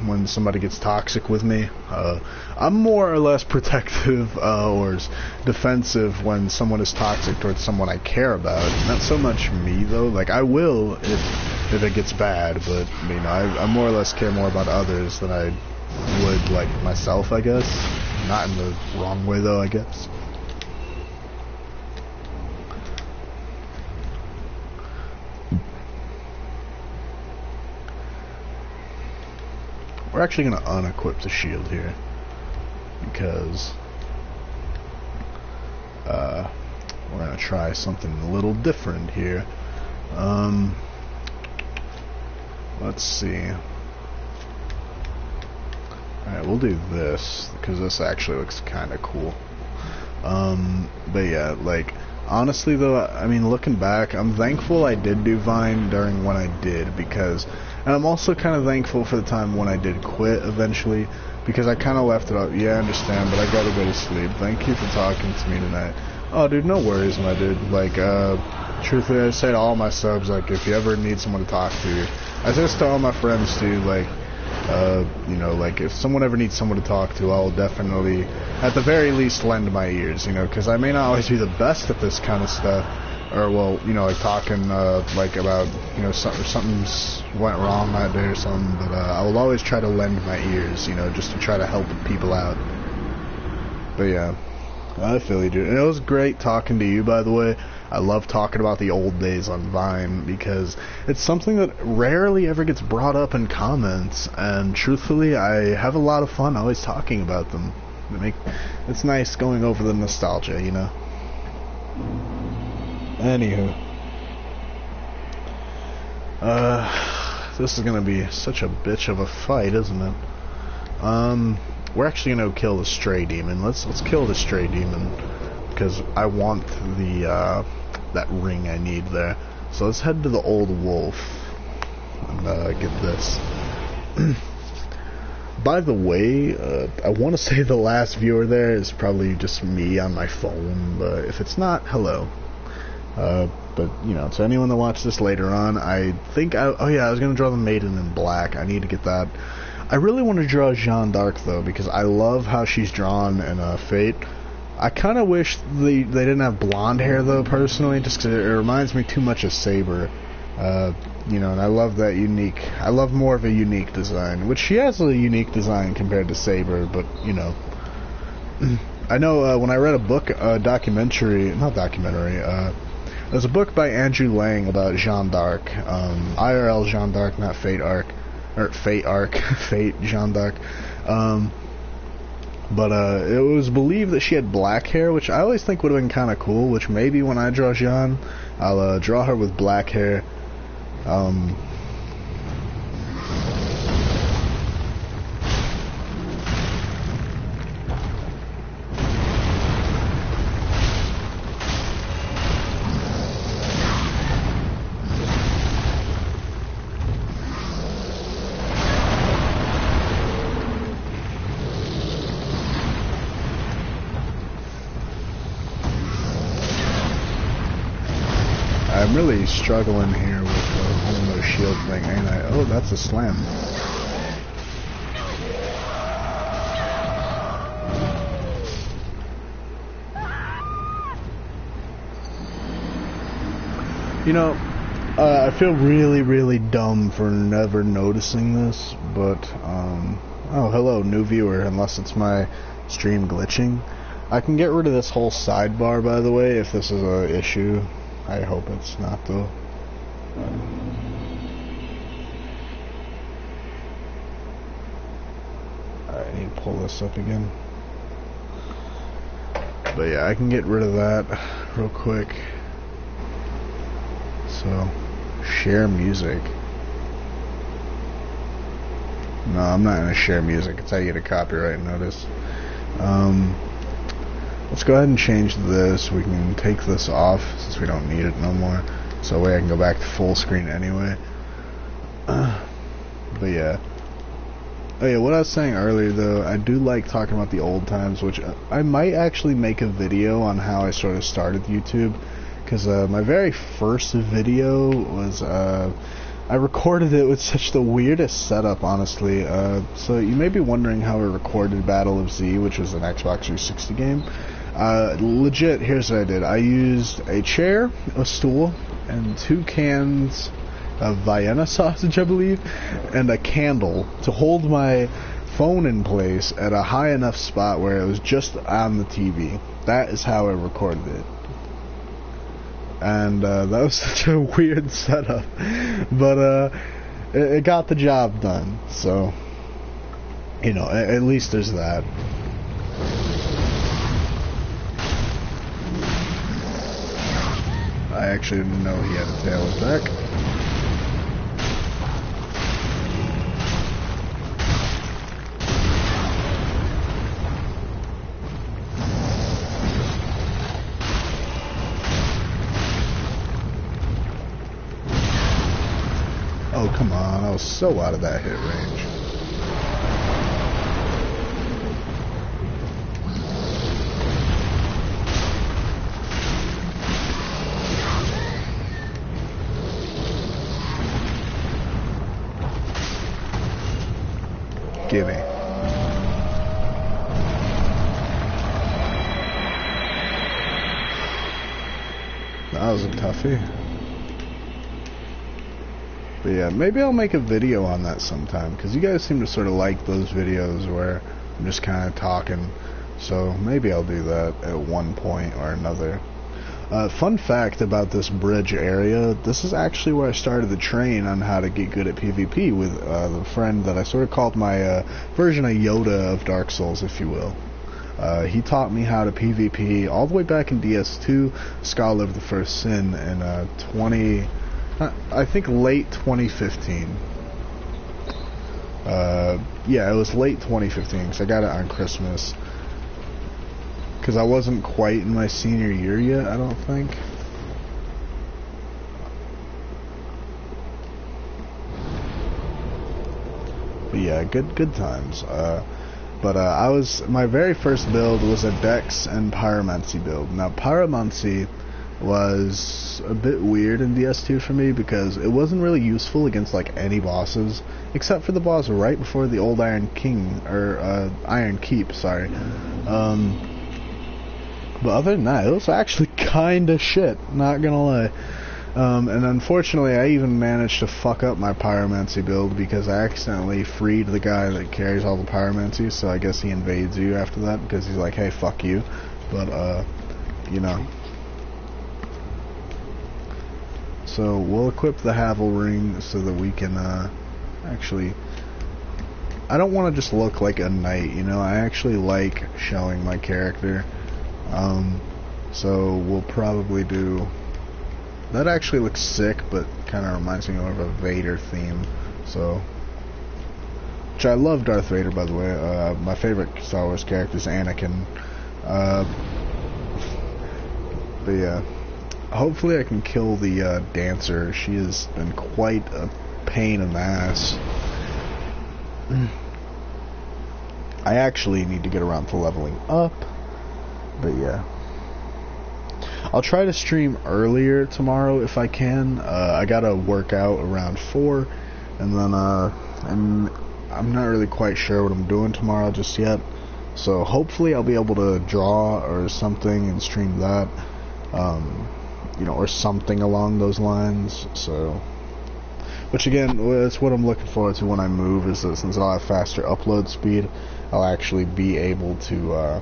when somebody gets toxic with me. I'm more or less protective or defensive when someone is toxic towards someone I care about. Not so much me though. Like I will if it gets bad, but I mean I more or less care more about others than I would like myself, I guess. Not in the wrong way though, I guess. We're actually going to unequip the shield here because we're going to try something a little different here. Let's see. Alright, we'll do this because this actually looks kind of cool. But yeah, like, honestly though, I mean, looking back, I'm thankful I did do Vine during when I did, because, and I'm also kind of thankful for the time when I did quit eventually, because I kind of left it up. Yeah, I understand, but I gotta go to sleep. Thank you for talking to me tonight. Oh, dude, no worries, my dude. Like, truthfully, I say to all my subs, like, if you ever need someone to talk to, I just tell all my friends, dude, like, you know, like, if someone ever needs someone to talk to, I'll definitely, at the very least, lend my ears, you know, because I may not always be the best at this kind of stuff, or, well, you know, like, talking, like, about, you know, something's went wrong that day or something, but, I will always try to lend my ears, you know, just to try to help people out. But, yeah, I feel you, dude. And it was great talking to you, by the way. I love talking about the old days on Vine because it's something that rarely ever gets brought up in comments, and truthfully, I have a lot of fun always talking about them. It's nice going over the nostalgia, you know? Anywho. This is gonna be such a bitch of a fight, isn't it? We're actually gonna kill the stray demon. Let's kill the stray demon, because I want the, that ring I need there. So let's head to the old wolf and get this. By the way, I want to say the last viewer there is probably just me on my phone, but if it's not, hello. But, you know, to anyone that watches this later on, I think, oh yeah, I was going to draw the maiden in black. I need to get that. I really want to draw Jeanne d'Arc, though, because I love how she's drawn in Fate. I kind of wish they didn't have blonde hair, though, personally, just because it reminds me too much of Saber. You know, and I love that unique, I love more of a unique design, which she has a unique design compared to Saber, but, you know. I know when I read a book, not documentary, there's a book by Andrew Lang about Jeanne d'Arc, IRL Jeanne d'Arc, not Fate Arc, or Fate Arc, Fate Jeanne d'Arc, but it was believed that she had black hair, which I always think would have been kind of cool, which maybe when I draw Jeanne, I'll draw her with black hair. I'm really struggling here with the whole no shield thing, ain't I? Oh, that's a slam. You know, I feel really, really dumb for never noticing this, but, oh, hello, new viewer, unless it's my stream glitching. I can get rid of this whole sidebar, by the way, if this is an issue. I hope it's not, though. Alright, I need to pull this up again. But yeah, I can get rid of that real quick. So, share music. No, I'm not gonna share music. It's how you get a copyright notice. Let's go ahead and change this. We can take this off since we don't need it no more. So that way I can go back to full screen anyway. But yeah. Oh yeah, what I was saying earlier though, I do like talking about the old times, which I might actually make a video on how I sort of started YouTube. Because my very first video was, I recorded it with such the weirdest setup, honestly. So you may be wondering how I recorded Battle of Z, which was an Xbox 360 game. Legit, here's what I did. I used a chair, a stool, and 2 cans of Vienna sausage, I believe, and a candle to hold my phone in place at a high enough spot where it was just on the TV. That is how I recorded it. And that was such a weird setup, but it got the job done. So, you know, at least there's that. I actually didn't know he had a tail attack. Oh, come on, I was so out of that hit range. Gimme. That was a toughie. But yeah, maybe I'll make a video on that sometime, because you guys seem to sort of like those videos where I'm just kind of talking, so maybe I'll do that at one point or another. Fun fact about this bridge area, this is actually where I started the train on how to get good at PvP with the friend that I sort of called my version of Yoda of Dark Souls, if you will. He taught me how to PvP all the way back in DS2, Scholar of the First Sin, in I think late 2015. Yeah, it was late 2015 because I got it on Christmas. Because I wasn't quite in my senior year yet, I don't think. But yeah, good times. My very first build was a Dex and Pyromancy build. Now, Pyromancy was a bit weird in DS2 for me because it wasn't really useful against like any bosses except for the boss right before the old Iron King, or Iron Keep, sorry. But other than that, it was actually kinda shit, not gonna lie. And unfortunately I even managed to fuck up my Pyromancy build because I accidentally freed the guy that carries all the Pyromancy, so I guess he invades you after that because he's like, hey, fuck you. But you know. So we'll equip the Havel Ring so that we can actually... I don't want to just look like a knight, you know, I actually like showing my character. So we'll probably do... That actually looks sick, but kind of reminds me of a Vader theme, so... Which I love Darth Vader, by the way. My favorite Star Wars character is Anakin. But yeah. Hopefully I can kill the dancer. She has been quite a pain in the ass. I actually need to get around to leveling up. But yeah. I'll try to stream earlier tomorrow if I can. I gotta work out around 4. And then I'm not really quite sure what I'm doing tomorrow just yet. So hopefully I'll be able to draw or something and stream that. You know, or something along those lines, so... Which again, that's what I'm looking forward to when I move, is that since I'll have faster upload speed, I'll actually be able to,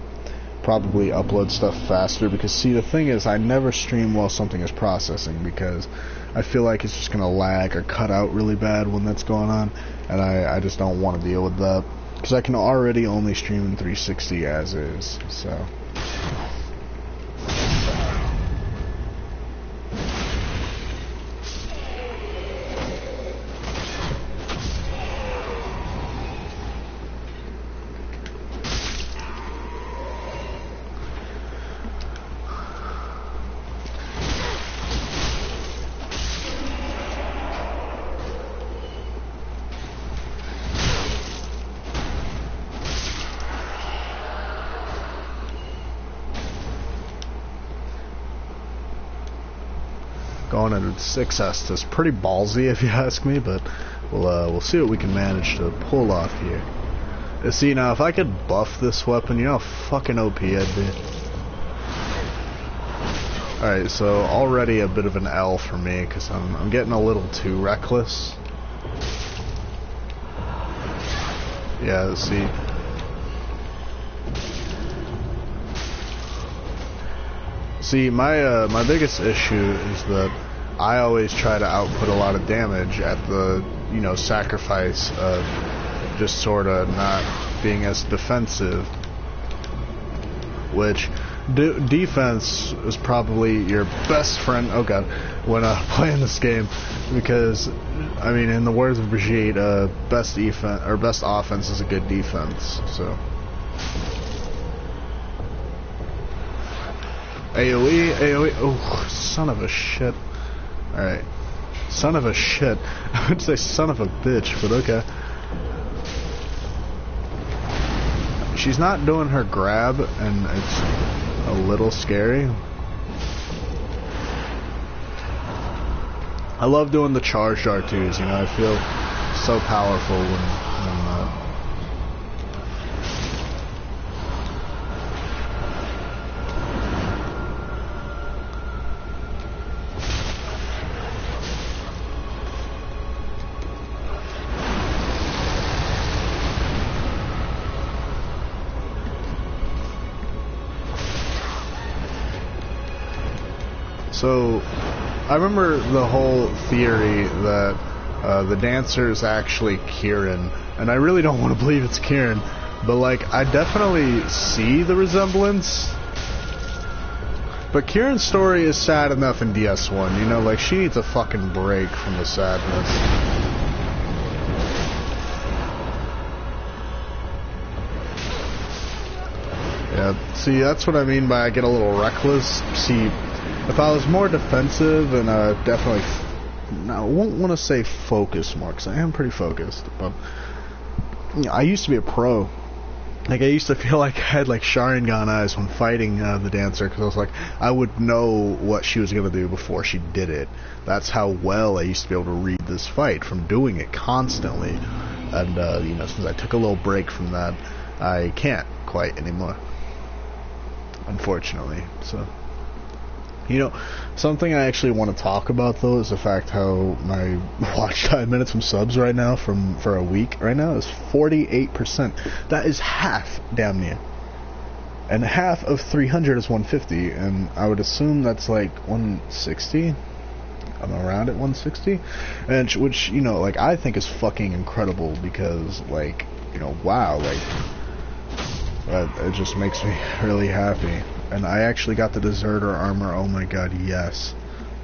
probably upload stuff faster, because see, the thing is, I never stream while something is processing, because I feel like it's just gonna lag or cut out really bad when that's going on, and I just don't want to deal with that. because I can already only stream in 360 as is, so. Going into 6S is pretty ballsy if you ask me, but we'll see what we can manage to pull off here. See, now if I could buff this weapon, you know how fucking OP I'd be. Alright, so already a bit of an L for me, because I'm getting a little too reckless. Yeah, see. See, my biggest issue is that I always try to output a lot of damage at the, you know, sacrifice of just sort of not being as defensive, which defense is probably your best friend, oh god, when playing this game, because, I mean, in the words of Brigitte, best defense, or best offense is a good defense, so. AoE, oh, son of a shit. Alright. Son of a shit. I would say son of a bitch, but okay. She's not doing her grab, and it's a little scary. I love doing the charged R2s, you know, I feel so powerful when So, I remember the whole theory that the dancer is actually Kieran, and I really don't want to believe it's Kieran, but like, I definitely see the resemblance. But Kieran's story is sad enough in DS1, you know, like, she needs a fucking break from the sadness. Yeah, see, that's what I mean by I get a little reckless. See, if I was more defensive and definitely, I won't want to say focus more, because I am pretty focused, but you know, I used to be a pro. Like, I used to feel like I had like Sharingan eyes when fighting the dancer, because I was like, I would know what she was going to do before she did it. That's how well I used to be able to read this fight from doing it constantly. And you know, since I took a little break from that, I can't quite anymore, unfortunately. So, you know, something I actually want to talk about, though, is the fact how my watch time minutes from subs right now for a week right now is 48%. That is half, damn near. And half of 300 is 150, and I would assume that's like 160. I'm around at 160, and which, you know, like, I think is fucking incredible, because, like, you know, wow, like, it just makes me really happy. And I actually got the deserter armor. Oh my god, yes.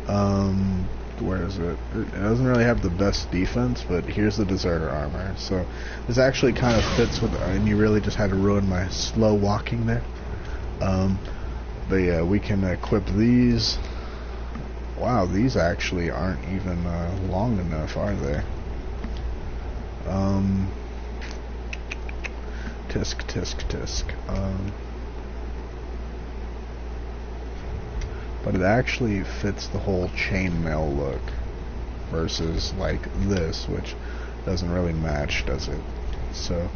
Where is it? It doesn't really have the best defense, but here's the deserter armor. So this actually kind of fits with, and you really just had to ruin my slow walking there. But yeah, we can equip these. Wow, these actually aren't even long enough, are they? Tisk, tisk, tisk. But it actually fits the whole chainmail look versus like this, which doesn't really match, does it? So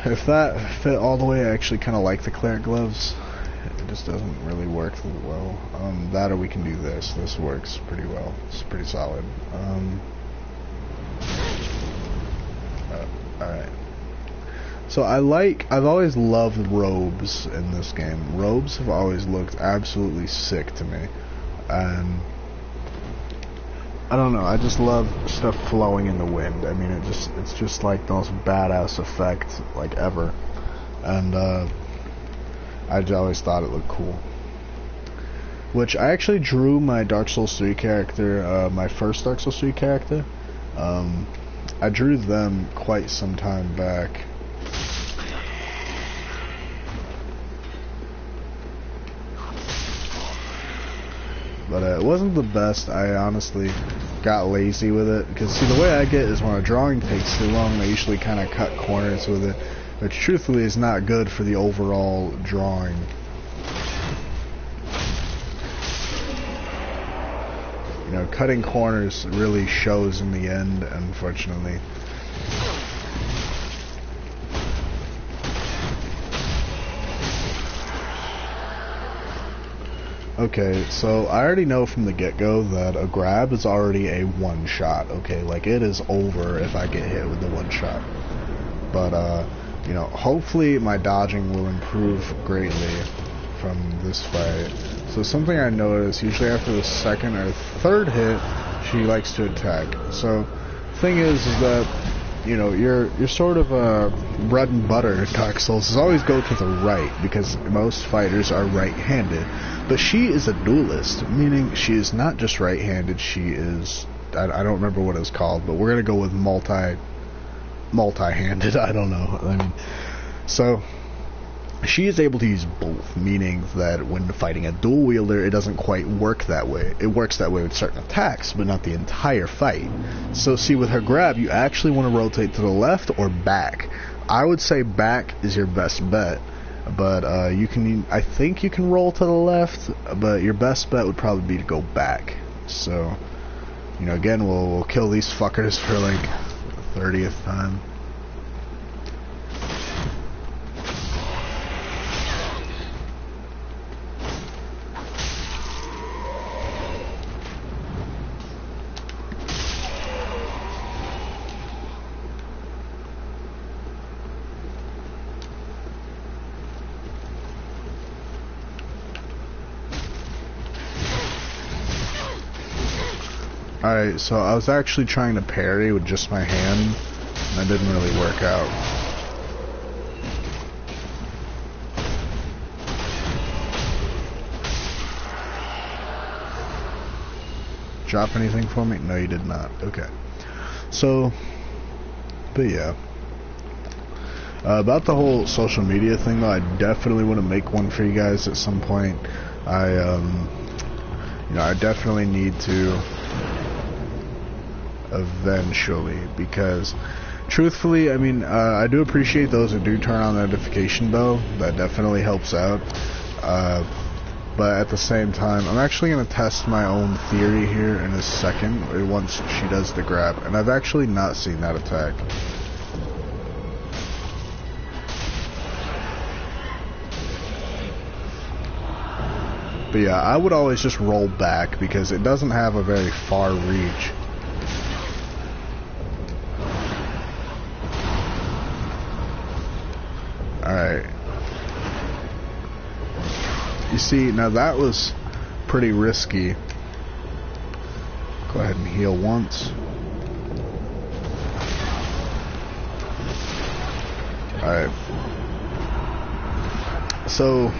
if that fit all the way, I actually kind of like the cleric gloves. It just doesn't really work well. That, or we can do this. This works pretty well. It's pretty solid. Alright. So I've always loved robes in this game. Robes have always looked absolutely sick to me. I don't know, I just love stuff flowing in the wind. I mean, it's just like the most badass effect, like, ever. And, I just always thought it looked cool. Which, I actually drew my Dark Souls 3 character, my first Dark Souls 3 character. I drew them quite some time back. But it wasn't the best. I honestly got lazy with it. Because, see, the way I get is when a drawing takes too long, I usually kind of cut corners with it. Which, truthfully, is not good for the overall drawing. You know, cutting corners really shows in the end, unfortunately. Okay, so I already know from the get-go that a grab is already a one-shot, okay? Like, it is over if I get hit with the one-shot. But, you know, hopefully my dodging will improve greatly from this fight. So something I noticed, usually after the second or third hit, she likes to attack. So, thing is that, you know, you're sort of bread and butter in Dark Souls is always go to the right, because most fighters are right-handed. But she is a duelist, meaning she is not just right-handed, she is, I don't remember what it's called, but we're going to go with multi-handed, I don't know. I mean, so she is able to use both, meaning that when fighting a dual wielder, it doesn't quite work that way. It works that way with certain attacks, but not the entire fight. So see, with her grab, you actually want to rotate to the left or back. I would say back is your best bet, but I think you can roll to the left, but your best bet would probably be to go back. So, you know, again, we'll kill these fuckers for like the 30th time. Alright, so I was actually trying to parry with just my hand, and that didn't really work out. Drop anything for me? No, you did not. Okay. So, but yeah. About the whole social media thing, though, I definitely want to make one for you guys at some point. You know, I definitely need to eventually, because truthfully, I mean, I do appreciate those who do turn on the notification bell. That definitely helps out. But at the same time, I'm actually going to test my own theory here in a second, once she does the grab. And I've actually not seen that attack. But yeah, I would always just roll back, because it doesn't have a very far reach. Alright. You see, now that was pretty risky. Go ahead and heal once. Alright. So,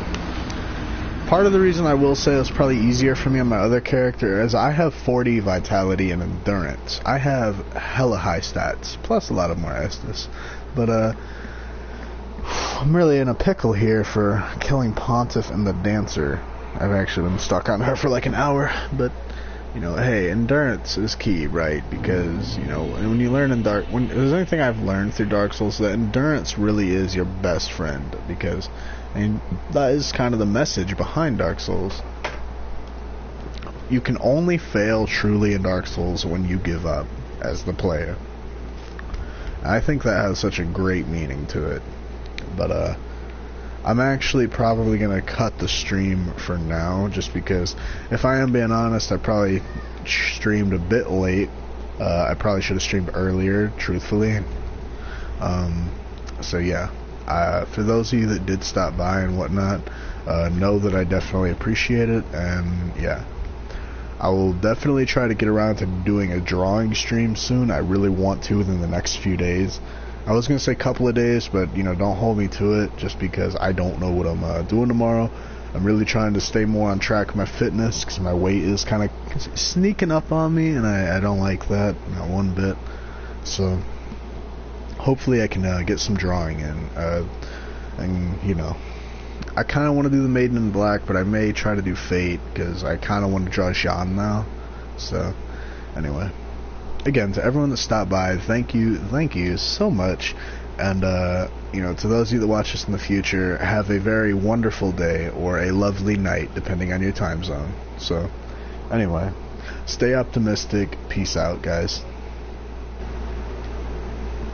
part of the reason I will say it's probably easier for me on my other character is I have 40 vitality and endurance. I have hella high stats, plus a lot of more Estus. But, I'm really in a pickle here for killing Pontiff and the Dancer. I've actually been stuck on her for like an hour, but, you know, hey, endurance is key, right? Because, you know, when you learn in when there's anything I've learned through Dark Souls, that endurance really is your best friend, because, I mean, that is kind of the message behind Dark Souls. You can only fail truly in Dark Souls when you give up as the player. I think that has such a great meaning to it. But, I'm actually probably going to cut the stream for now, just because, if I am being honest, I probably streamed a bit late. I probably should have streamed earlier, truthfully. So yeah, for those of you that did stop by and whatnot, know that I definitely appreciate it, and yeah. I will definitely try to get around to doing a drawing stream soon. I really want to within the next few days. I was going to say a couple of days, but, you know, don't hold me to it just because I don't know what I'm doing tomorrow. I'm really trying to stay more on track with my fitness because my weight is kind of sneaking up on me, and I don't like that, not one bit. So, hopefully I can get some drawing in. And, you know, I kind of want to do the Maiden in Black, but I may try to do Fate because I kind of want to draw Jean now. So, anyway. Again, to everyone that stopped by, thank you so much. And, you know, to those of you that watch this in the future, have a very wonderful day or a lovely night, depending on your time zone. So, anyway, stay optimistic. Peace out, guys.